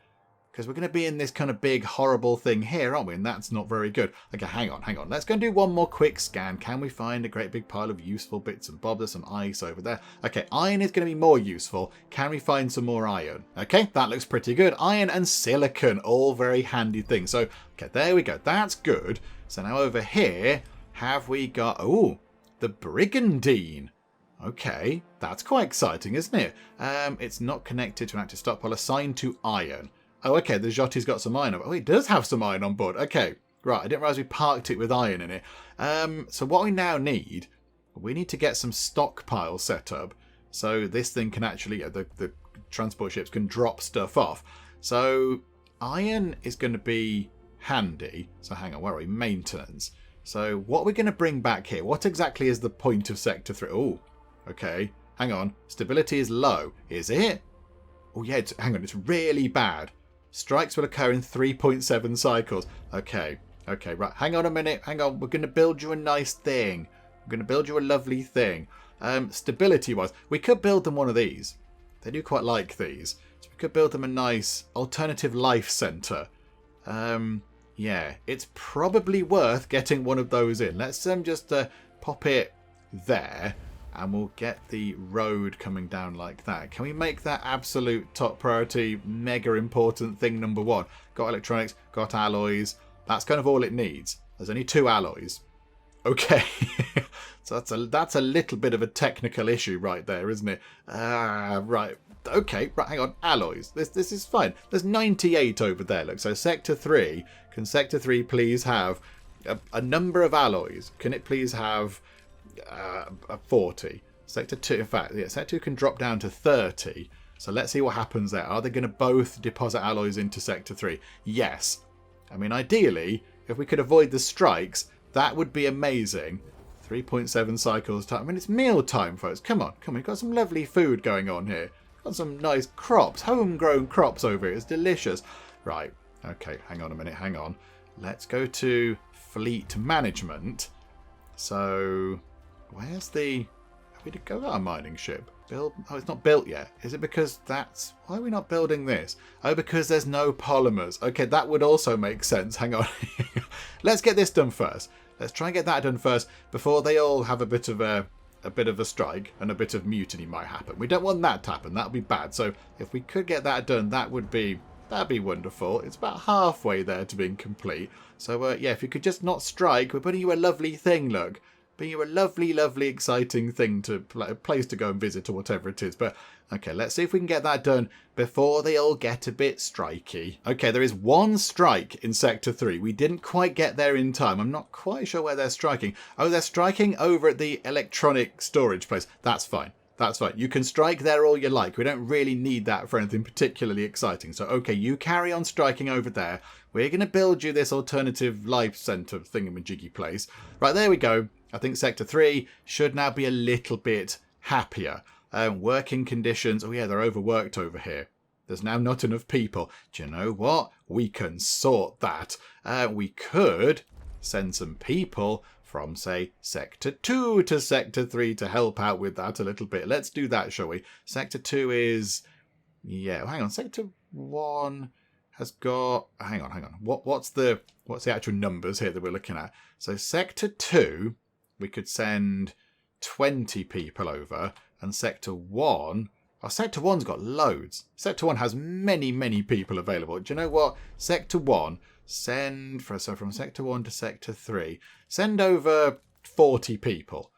because we're going to be in this kind of big horrible thing here, aren't we? And that's not very good. Okay, hang on. Let's go and do one more quick scan. Can we find a great big pile of useful bits and bobs? There's some ice over there. Okay, iron is going to be more useful. Can we find some more iron? Okay, that looks pretty good. Iron and silicon, all very handy things. So, okay, there we go. That's good. So now over here, have we got... oh, the Brigandine. Okay, that's quite exciting, isn't it? It's not connected to an active stockpile assigned to iron. Oh, okay, the Jotty's got some iron. Oh, it does have some iron on board. Okay, right, I didn't realise we parked it with iron in it. So what we now need, we need to get some stockpiles set up so this thing can actually, the transport ships can drop stuff off. So iron is going to be handy. So hang on, where are we? Maintenance. So what we're going to bring back here, what exactly is the point of Sector 3? Oh, okay, hang on. Stability is low. Is it? Oh, yeah, hang on, it's really bad. Strikes will occur in 3.7 cycles. Okay, right. Hang on a minute. Hang on. We're going to build you a nice thing. We're going to build you a lovely thing. Stability-wise, we could build them one of these. They do quite like these. So we could build them a nice alternative life centre. Yeah, it's probably worth getting one of those in. Let's just pop it there. And we'll get the road coming down like that. Can we make that absolute top priority, mega important thing number one? Got electronics, got alloys. That's kind of all it needs. There's only 2 alloys. Okay. So that's a little bit of a technical issue right there, isn't it? Right. Okay, right, hang on. Alloys. This is fine. There's 98 over there, look. So Sector 3. Can Sector 3 please have a number of alloys? Can it please have... 40. Sector 2, in fact, yeah, Sector 2 can drop down to 30. So let's see what happens there. Are they going to both deposit alloys into Sector 3? Yes. I mean, ideally, if we could avoid the strikes, that would be amazing. 3.7 cycles time. I mean, it's meal time, folks. Come on. We've got some lovely food going on here. Got some nice crops, homegrown crops over here. It's delicious. Right. Okay, hang on a minute. Hang on. Let's go to fleet management. So... where's the... have we got our mining ship? Build... oh, it's not built yet. Is it because that's... why are we not building this? Oh, because there's no polymers. Okay, that would also make sense. Hang on. Let's get this done first. Let's try and get that done first before they all have a bit of a strike and a bit of mutiny might happen. We don't want that to happen. That would be bad. So if we could get that done, that'd be wonderful. It's about halfway there to being complete. So yeah, if you could just not strike, we're putting you a lovely thing, look. Being you a lovely, lovely, exciting thing to a place to go and visit or whatever it is. But okay, let's see if we can get that done before they all get a bit strikey. Okay, there is 1 strike in Sector 3. We didn't quite get there in time. I'm not quite sure where they're striking. Oh, they're striking over at the electronic storage place. That's fine. That's fine. You can strike there all you like. We don't really need that for anything particularly exciting. So, okay, you carry on striking over there. We're going to build you this alternative life centre thingamajiggy place. Right, there we go. I think Sector 3 should now be a little bit happier. Working conditions. Oh, yeah, they're overworked over here. There's now not enough people. Do you know what? We can sort that. We could send some people from, say, Sector 2 to Sector 3 to help out with that a little bit. Let's do that, shall we? Sector 2 is... yeah, hang on. Sector 1 has got... hang on. What's the actual numbers here that we're looking at? So Sector 2... we could send 20 people over, and Sector 1... oh, Sector 1's got loads. Sector 1 has many, many people available. Do you know what? Sector 1, from Sector 1 to Sector 3, send over 40 people.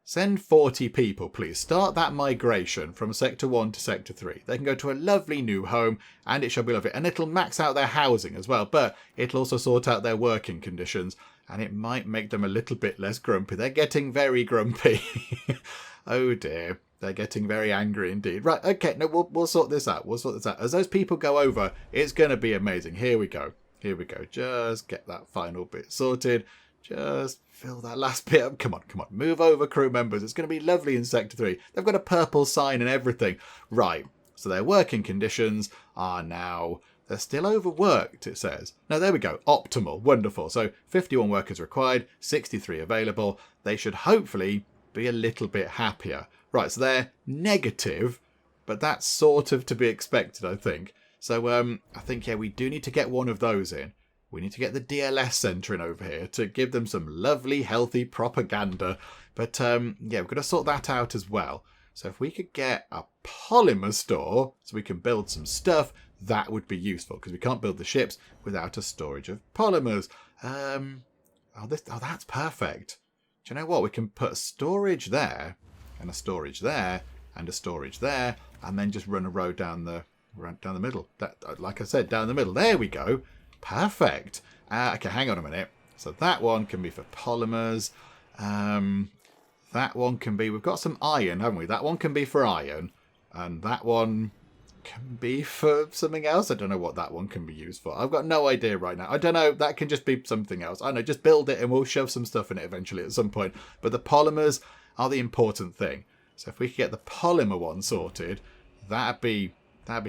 Send 40 people, please. Start that migration from Sector 1 to Sector 3. They can go to a lovely new home, and it shall be lovely. And it'll max out their housing as well, but it'll also sort out their working conditions, and it might make them a little bit less grumpy. They're getting very grumpy. Oh dear. They're getting very angry indeed. Right, okay, no, we'll sort this out. We'll sort this out. As those people go over, it's going to be amazing. Here we go. Here we go. Just get that final bit sorted. Just fill that last bit up. Come on, come on. Move over, crew members. It's going to be lovely in Sector 3. They've got a purple sign and everything. Right, so their working conditions are now... They're still overworked, it says. No, there we go. Optimal. Wonderful. So 51 workers required, 63 available. They should hopefully be a little bit happier. Right, so they're negative, but that's sort of to be expected, I think. So I think, yeah, we do need to get one of those in. We need to get the DLS centre in over here to give them some lovely, healthy propaganda. But, yeah, we've got to sort that out as well. So if we could get a polymer store so we can build some stuff, that would be useful, because we can't build the ships without a storage of polymers. That's perfect. Do you know what? We can put a storage there, and a storage there, and a storage there, and then just run a road down the middle. That, like I said, down the middle. There we go. Perfect. Okay, hang on a minute. So that one can be for polymers. That one can be... We've got some iron, haven't we? That one can be for iron. And that one can be for something else. I don't know what that one can be used for. I've got no idea right now. I don't know. That can just be something else. I don't know. Just build it and we'll shove some stuff in it eventually at some point. But the polymers are the important thing. So if we could get the polymer one sorted, that'd be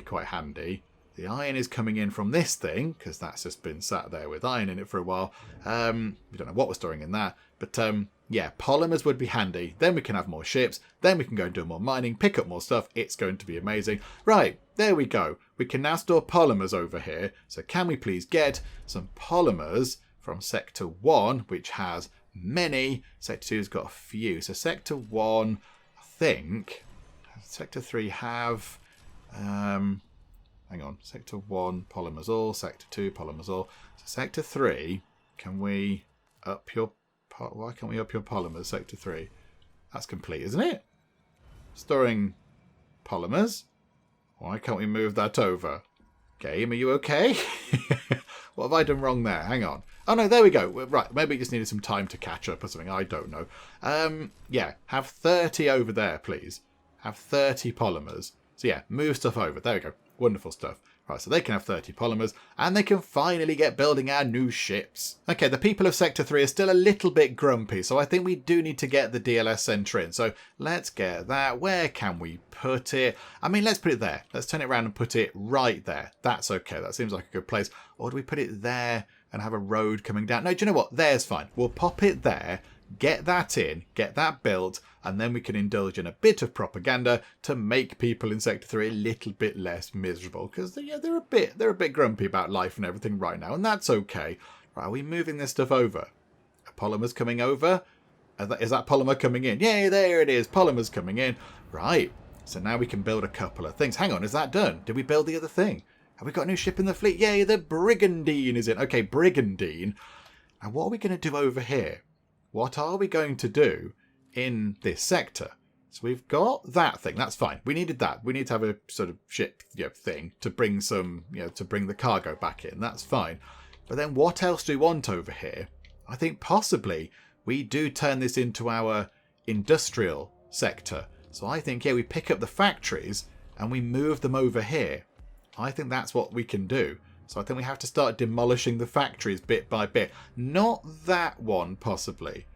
quite handy. The iron is coming in from this thing, because that's just been sat there with iron in it for a while. We don't know what we're storing in that. But, yeah, polymers would be handy. Then we can have more ships. Then we can go and do more mining, pick up more stuff. It's going to be amazing. Right, there we go. We can now store polymers over here. So can we please get some polymers from Sector 1, which has many. Sector 2's got a few. So Sector 1, I think... Sector 3 have... hang on, Sector 1, polymers all, Sector 2, polymers all. So Sector 3, can we up your... Why can't we up your polymers, Sector 3? That's complete, isn't it? Storing polymers. Why can't we move that over? Game, are you okay? What have I done wrong there? Hang on. Oh no, there we go. Right, maybe it just needed some time to catch up or something. I don't know. Yeah, have 30 over there, please. Have 30 polymers. So yeah, move stuff over. There we go. Wonderful stuff. Right, so they can have 30 polymers, and they can finally get building our new ships. Okay, the people of Sector 3 are still a little bit grumpy, so I think we do need to get the DLS centre in. So let's get that. Where can we put it? I mean, let's put it there. Let's turn it around and put it right there. That's okay. That seems like a good place. Or do we put it there and have a road coming down? No, do you know what? There's fine. We'll pop it there. Get that in, get that built, and then we can indulge in a bit of propaganda to make people in Sector 3 a little bit less miserable, because they're a bit grumpy about life and everything right now, and that's okay. Right, are we moving this stuff over? Are polymers coming over? Is that polymer coming in? Yay, there it is. Polymers coming in. Right, so now we can build a couple of things. Hang on, is that done? Did we build the other thing? Have we got a new ship in the fleet? Yay, the Brigandine is in. Okay, Brigandine. Now what are we going to do over here? What are we going to do in this sector? So we've got that thing. That's fine. We needed that. We need to have a sort of ship thing to bring some, to bring the cargo back in. That's fine. But then what else do we want over here? I think possibly we do turn this into our industrial sector. So I think, yeah, we pick up the factories and we move them over here. I think that's what we can do. So I think we have to start demolishing the factories bit by bit. Not that one, possibly.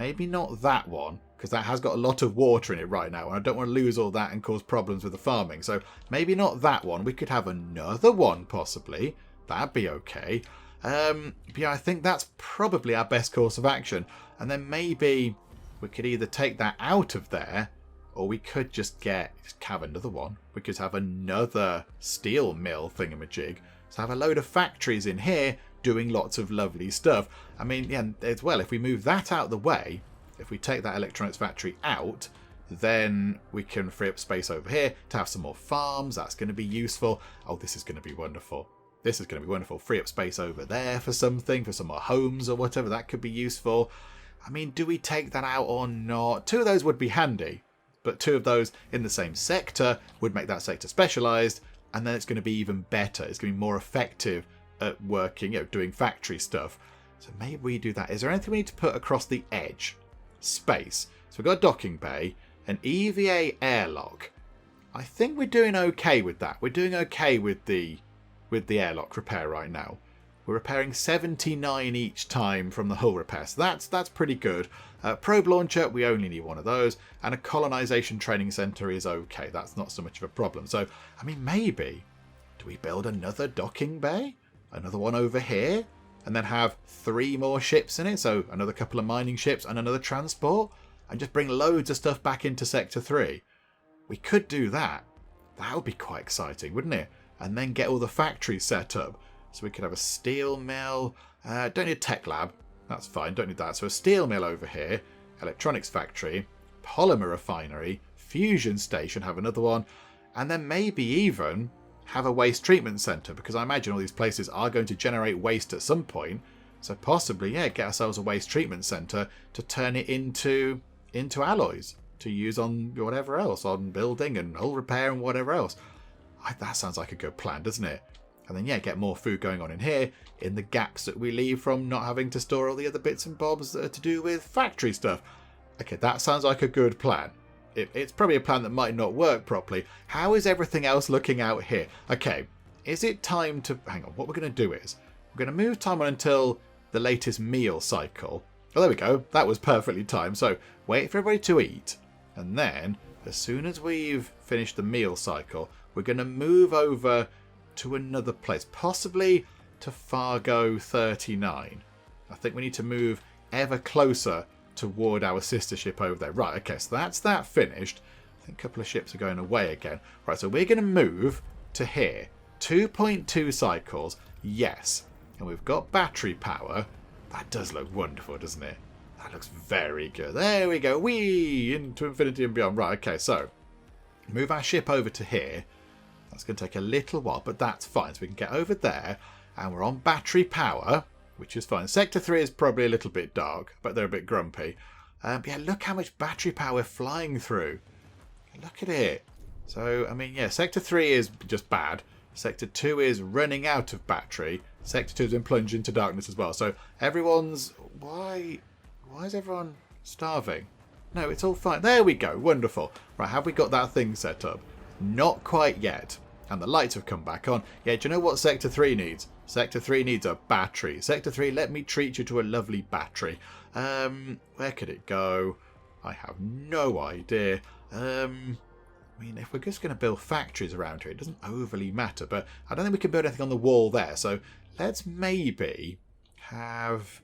Maybe not that one, because that has got a lot of water in it right now, and I don't want to lose all that and cause problems with the farming. So maybe not that one. We could have another one, possibly. That'd be okay. But yeah, I think that's probably our best course of action. And then maybe we could either take that out of there, or we could just have another one. We could have another steel mill thingamajig. So have a load of factories in here doing lots of lovely stuff. I mean, yeah, as well, if we move that out of the way, if we take that electronics factory out, then we can free up space over here to have some more farms. That's going to be useful. Oh, this is going to be wonderful. This is going to be wonderful. Free up space over there for something, for some more homes or whatever. That could be useful. I mean, do we take that out or not? 2 of those would be handy, but 2 of those in the same sector would make that sector specialised, and then it's going to be even better. It's going to be more effective at working, doing factory stuff. So maybe we do that. Is there anything we need to put across the edge? Space. So we've got a docking bay, an EVA airlock. I think we're doing okay with that. We're doing okay with the airlock repair right now. We're repairing 79 each time from the hull repair, so that's pretty good. Probe launcher, we only need 1 of those, and a colonization training centre is okay. That's not so much of a problem. So, I mean, maybe, do we build another docking bay? Another one over here? And then have 3 more ships in it, so another couple of mining ships and another transport? And just bring loads of stuff back into Sector 3? We could do that. That would be quite exciting, wouldn't it? And then get all the factories set up. So we could have a steel mill. Don't need a tech lab. That's fine. Don't need that. So a steel mill over here. Electronics factory. Polymer refinery. Fusion station. Have another one. And then maybe even have a waste treatment centre. Because I imagine all these places are going to generate waste at some point. So possibly, get ourselves a waste treatment centre to turn it into alloys. To use on whatever else. On building and hull repair and whatever else. That sounds like a good plan, doesn't it? And then, get more food going on in here, in the gaps that we leave from not having to store all the other bits and bobs that are to do with factory stuff. Okay, that sounds like a good plan. It's probably a plan that might not work properly. How is everything else looking out here? Okay, is it time to... Hang on, what we're going to do is, we're going to move time on until the latest meal cycle. Oh, there we go. That was perfectly timed. So, wait for everybody to eat. And then, as soon as we've finished the meal cycle, we're going to move over to another place, possibly to Fargo 39. I think we need to move ever closer toward our sister ship over there. Right, okay, so that's that finished. I think a couple of ships are going away again. Right, so we're going to move to here. 2.2 cycles, yes. And we've got battery power. That does look wonderful, doesn't it? That looks very good. There we go. Whee! Into infinity and beyond. Right, okay, so move our ship over to here. That's going to take a little while, but that's fine. So we can get over there, and we're on battery power, which is fine. Sector 3 is probably a little bit dark, but they're a bit grumpy. But look how much battery power we're flying through. Look at it. So, I mean, Sector 3 is just bad. Sector 2 is running out of battery. Sector 2 has been plunged into darkness as well. So everyone's... Why is everyone starving? No, it's all fine. There we go. Wonderful. Right, have we got that thing set up? Not quite yet. And the lights have come back on. Do you know what Sector 3 needs? Sector 3 needs a battery. Sector 3, let me treat you to a lovely battery. Where could it go? I have no idea. I mean, if we're just going to build factories around here, it doesn't overly matter. But I don't think we can build anything on the wall there. So let's maybe have...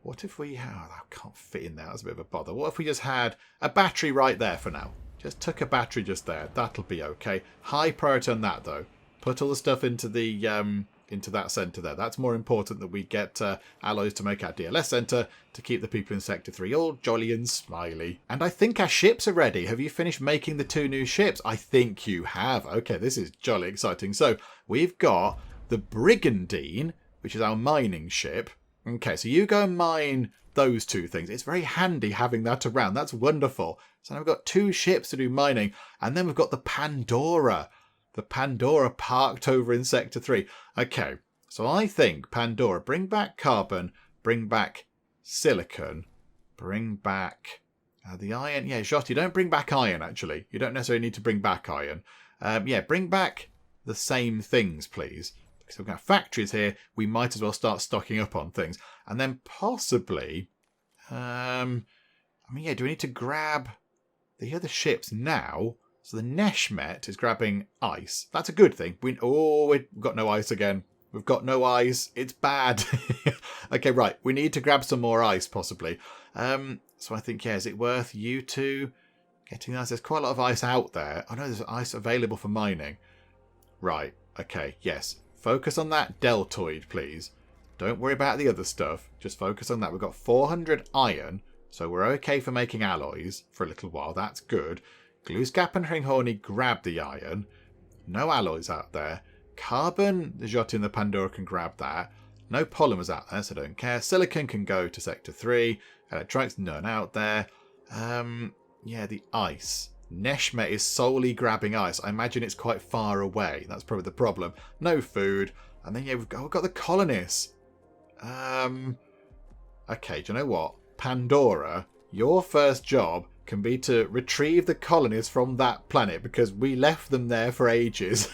What if we... Oh, that can't fit in there. That's a bit of a bother. What if we just had a battery right there for now? Just took a battery just there. That'll be okay. High priority on that, though. Put all the stuff into the into that centre there. That's more important that we get alloys to make our DLS centre to keep the people in Sector 3 all jolly and smiley. And I think our ships are ready. Have you finished making the 2 new ships? I think you have. Okay, this is jolly exciting. So we've got the Brigandine, which is our mining ship. Okay, so you go and mine those 2 things. It's very handy having that around. That's wonderful. So now we've got 2 ships to do mining. And then we've got the Pandora. The Pandora parked over in Sector 3. Okay, so I think Pandora, bring back carbon, bring back silicon, bring back the iron. Yeah, Jyoti, don't bring back iron, actually. You don't necessarily need to bring back iron. Bring back the same things, please. So we've got factories here. We might as well start stocking up on things. And then possibly... do we need to grab the other ships now? So the Neshmet is grabbing ice. That's a good thing. We've got no ice again. We've got no ice. It's bad. Okay, right. We need to grab some more ice, possibly. So I think, is it worth you two getting ice? There's quite a lot of ice out there. I know there's ice available for mining. Right. Okay, yes. Focus on that deltoid, please. Don't worry about the other stuff. Just focus on that. We've got 400 iron, so we're okay for making alloys for a little while. That's good. Glooscap and Ringhorny grab the iron. No alloys out there. Carbon, the Jyoti and the Pandora can grab that. No polymers out there, so don't care. Silicon can go to Sector 3. Electronics, none out there. Yeah, the ice. Neshmet is solely grabbing ice. I imagine it's quite far away. That's probably the problem. No food. And then, yeah, we've got the colonists. Okay, do you know what? Pandora, your first job can be to retrieve the colonists from that planet because we left them there for ages.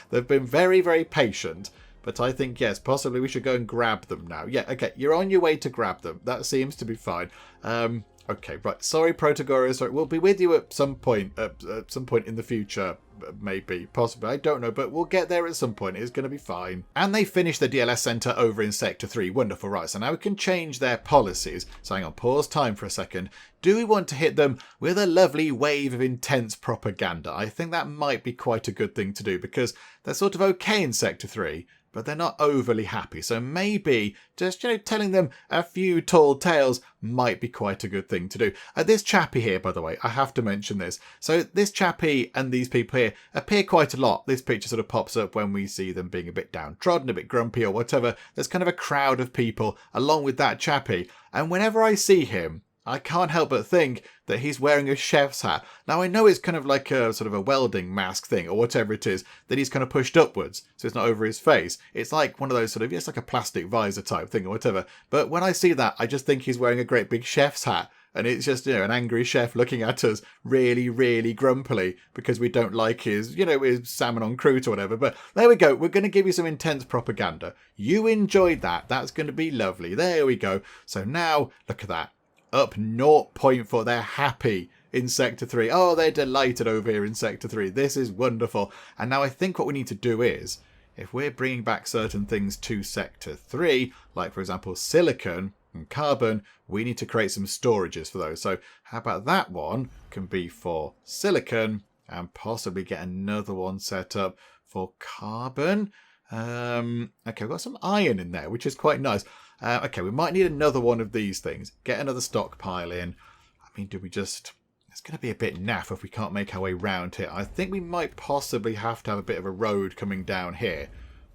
They've been very, very patient. But I think, yes, possibly we should go and grab them now. Yeah, okay, you're on your way to grab them. That seems to be fine. Okay, right. Sorry, Protagoras. Sorry. We'll be with you at some point. At some point in the future, maybe, possibly. I don't know, but we'll get there at some point. It's going to be fine. And they finished the DLS Centre over in Sector 3. Wonderful, right. So now we can change their policies. So hang on, pause time for a second. Do we want to hit them with a lovely wave of intense propaganda? I think that might be quite a good thing to do because they're sort of okay in Sector 3. But they're not overly happy. So maybe just, telling them a few tall tales might be quite a good thing to do. This chappie here, by the way, I have to mention this. So this chappie and these people here appear quite a lot. This picture sort of pops up when we see them being a bit downtrodden, a bit grumpy or whatever. There's kind of a crowd of people along with that chappie. And whenever I see him, I can't help but think that he's wearing a chef's hat. Now, I know it's kind of like a sort of a welding mask thing or whatever it is that he's kind of pushed upwards so it's not over his face. It's like one of those sort of, it's like a plastic visor type thing or whatever. But when I see that, I just think he's wearing a great big chef's hat. And it's just, an angry chef looking at us really, really grumpily because we don't like his, his salmon on croûte or whatever. But there we go. We're going to give you some intense propaganda. You enjoyed that. That's going to be lovely. There we go. So now, look at that. Up 0.4. They're happy in Sector 3. Oh, they're delighted over here in Sector 3. This is wonderful. And now I think what we need to do is, if we're bringing back certain things to Sector 3, like, for example, silicon and carbon, we need to create some storages for those. So how about that one can be for silicon and possibly get another one set up for carbon. Okay, we've got some iron in there, which is quite nice. Okay, we might need another one of these things. Get another stockpile in. I mean, do we just... It's going to be a bit naff if we can't make our way round here. I think we might possibly have to have a bit of a road coming down here.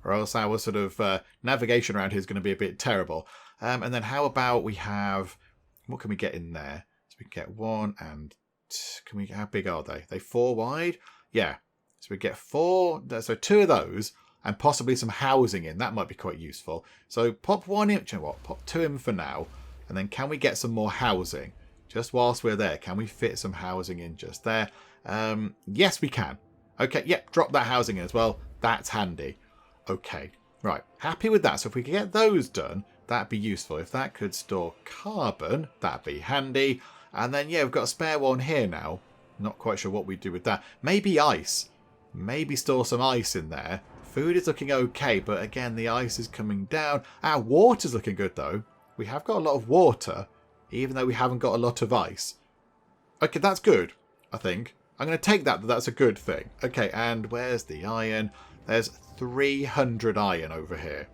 Or else our sort of navigation around here is going to be a bit terrible. And then how about we have... What can we get in there? So we can get one and... Can we? How big are they? Are they 4 wide? Yeah. So we get 4... So 2 of those... And possibly some housing in. That might be quite useful. So pop 1 in. You know what? Pop 2 in for now. And then can we get some more housing? Just whilst we're there. Can we fit some housing in just there? Yes, we can. Okay, yep. Drop that housing in as well. That's handy. Okay. Right. Happy with that. So if we could get those done, that'd be useful. If that could store carbon, that'd be handy. And then, yeah, we've got a spare one here now. Not quite sure what we do with that. Maybe ice. Maybe store some ice in there. Food is looking okay, but again, the ice is coming down. Our water's looking good, though. We have got a lot of water, even though we haven't got a lot of ice. Okay, that's good, I think. I'm going to take that that's a good thing. Okay, and where's the iron? There's 300 iron over here.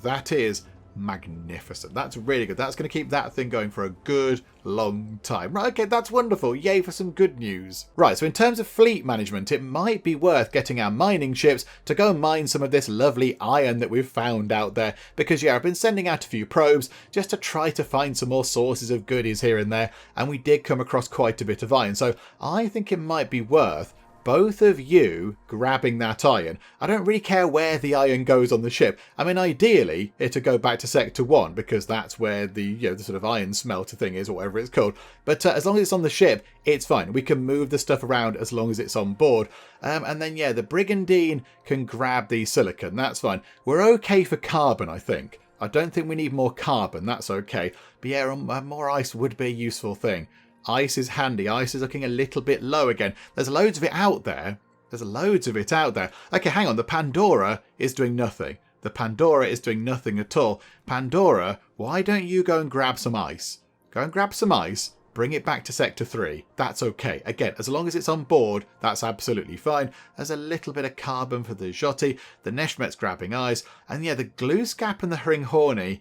That is magnificent. That's really good. That's going to keep that thing going for a good long time. Right, okay, that's wonderful. Yay for some good news. Right, so in terms of fleet management, it might be worth getting our mining ships to go mine some of this lovely iron that we've found out there. Because, yeah, I've been sending out a few probes just to try to find some more sources of goodies here and there. And we did come across quite a bit of iron. So I think it might be worth both of you grabbing that iron. I don't really care where the iron goes on the ship. I mean, ideally, it'd go back to Sector 1 because that's where the the sort of iron smelter thing is or whatever it's called. But as long as it's on the ship, it's fine. We can move the stuff around as long as it's on board. And then, yeah, the Brigandine can grab the silicon. That's fine. We're okay for carbon, I think. I don't think we need more carbon. That's okay. But yeah, more ice would be a useful thing. Ice is handy. Ice is looking a little bit low again. There's loads of it out there. Okay, hang on. The Pandora is doing nothing. The Pandora is doing nothing at all. Pandora, why don't you go and grab some ice? Go and grab some ice. Bring it back to Sector 3. That's okay. Again, as long as it's on board, that's absolutely fine. There's a little bit of carbon for the Joti. The Neshmet's grabbing ice. And yeah, the Gluescap and the Hringhorny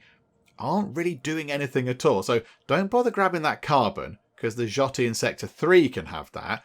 aren't really doing anything at all. So don't bother grabbing that carbon, because the Joti in Sector 3 can have that.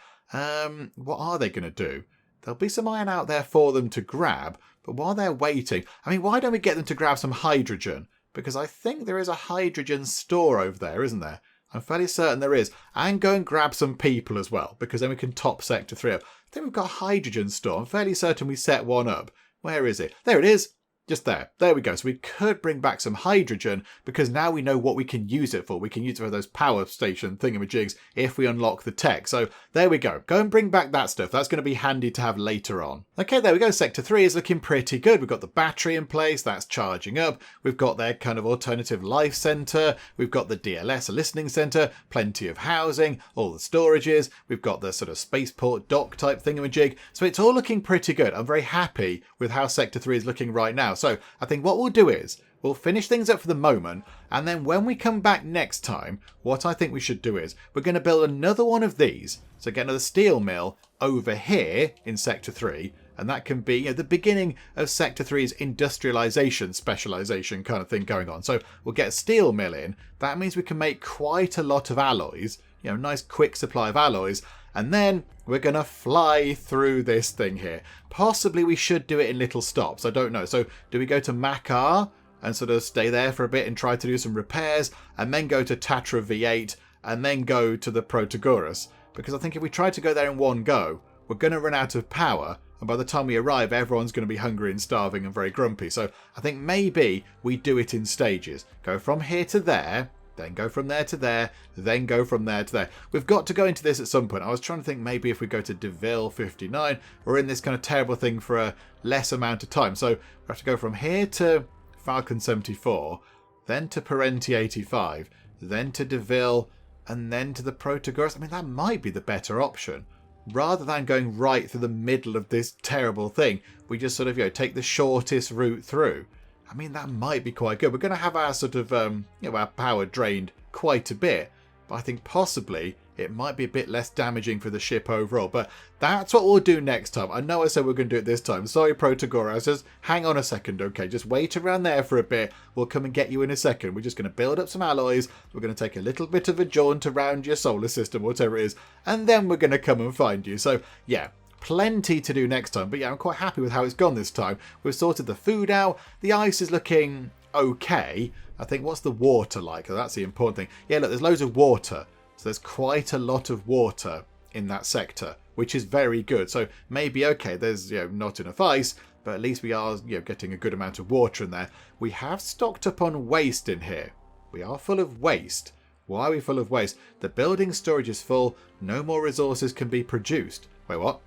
What are they going to do? there'll be some iron out there for them to grab. But while they're waiting, I mean, why don't we get them to grab some hydrogen? Because I think there is a hydrogen store over there, isn't there? I'm fairly certain there is. And go and grab some people as well, because then we can top Sector 3 up. I think we've got a hydrogen store. I'm fairly certain we set one up. Where is it? There it is. Just there. There we go. So we could bring back some hydrogen because now we know what we can use it for. We can use it for those power station thingamajigs if we unlock the tech. So there we go. Go and bring back that stuff. That's going to be handy to have later on. Okay, there we go. Sector 3 is looking pretty good. We've got the battery in place. That's charging up. We've got their kind of alternative life centre. We've got the DLS, a listening centre. Plenty of housing. All the storages. We've got the sort of spaceport dock type thingamajig. So it's all looking pretty good. I'm very happy with how Sector 3 is looking right now. So I think what we'll do is we'll finish things up for the moment, and then when we come back next time, what I think we should do is we're going to build another one of these. So get another steel mill over here in Sector 3, and that can be the beginning of Sector 3's industrialization, specialization kind of thing going on. So we'll get a steel mill in. That means we can make quite a lot of alloys, nice quick supply of alloys. And then we're going to fly through this thing here. Possibly we should do it in little stops. I don't know. So do we go to Makar and sort of stay there for a bit and try to do some repairs, and then go to Tatra V8 and then go to the Protagoras? Because I think if we try to go there in one go, we're going to run out of power. And by the time we arrive, everyone's going to be hungry and starving and very grumpy. So I think maybe we do it in stages. Go from here to there. Then go from there to there, then go from there to there. We've got to go into this at some point. I was trying to think maybe if we go to Deville 59, we're in this kind of terrible thing for a less amount of time. So we have to go from here to Falcon 74, then to Parenti 85, then to Deville, and then to the Protagoras. I mean, that might be the better option. Rather than going right through the middle of this terrible thing, we just sort of, take the shortest route through. I mean, that might be quite good. We're going to have our sort of, our power drained quite a bit. But I think possibly it might be a bit less damaging for the ship overall. But that's what we'll do next time. I know I said we're going to do it this time. Sorry, Protagoras. Just hang on a second, okay? Just wait around there for a bit. We'll come and get you in a second. We're just going to build up some alloys. We're going to take a little bit of a jaunt around your solar system, whatever it is. And then we're going to come and find you. So, yeah. Plenty to do next time, but I'm quite happy with how it's gone this time. We've sorted the food out. The ice is looking okay. I think, what's the water like? That's the important thing. Yeah, look, there's loads of water. So there's quite a lot of water in that sector, which is very good. So maybe, okay, there's not enough ice, but at least we are getting a good amount of water in there. We have stocked up on waste in here. We are full of waste. Why are we full of waste? The building storage is full. No more resources can be produced. Wait, what?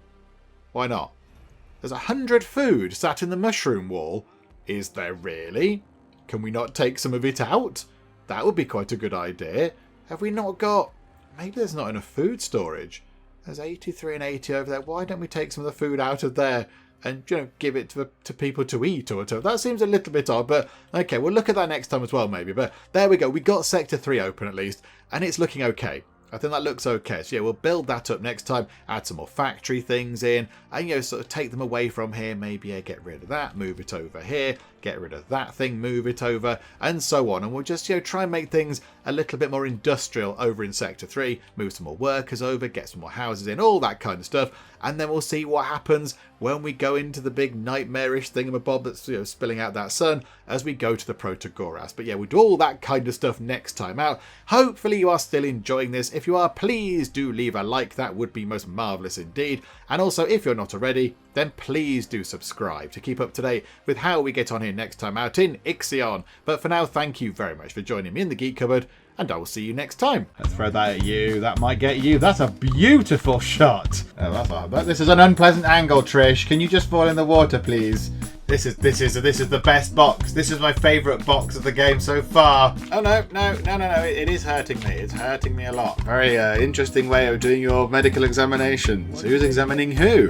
Why not? There's 100 food sat in the mushroom wall. Is there really? Can we not take some of it out? That would be quite a good idea. Have we not got... Maybe there's not enough food storage. There's 83 and 80 over there. Why don't we take some of the food out of there and give it to people to eat or whatever? That seems a little bit odd, but okay, we'll look at that next time as well maybe. But there we go. We got Sector 3 open at least, and it's looking okay. I think that looks okay. So yeah, we'll build that up next time, add some more factory things in, and sort of take them away from here. Maybe get rid of that, move it over here, get rid of that thing, move it over, and so on. And we'll just try and make things a little bit more industrial over in Sector 3, move some more workers over, get some more houses in, all that kind of stuff. And then we'll see what happens when we go into the big nightmarish thingamabob that's spilling out that sun as we go to the Protagoras. But yeah, we'll do all that kind of stuff next time out. Hopefully you are still enjoying this. If you are, please do leave a like. That would be most marvellous indeed. And also, if you're not already, then please do subscribe to keep up to date with how we get on here next time out in IXION. But for now, thank you very much for joining me in the Geek Cupboard, and I will see you next time. Let's throw that at you. That might get you. That's a beautiful shot. Oh, this is an unpleasant angle, Trish. Can you just fall in the water, please? This is the best box. This is my favourite box of the game so far. Oh no! It is hurting me. It's hurting me a lot. Very interesting way of doing your medical examinations. Who's examining who?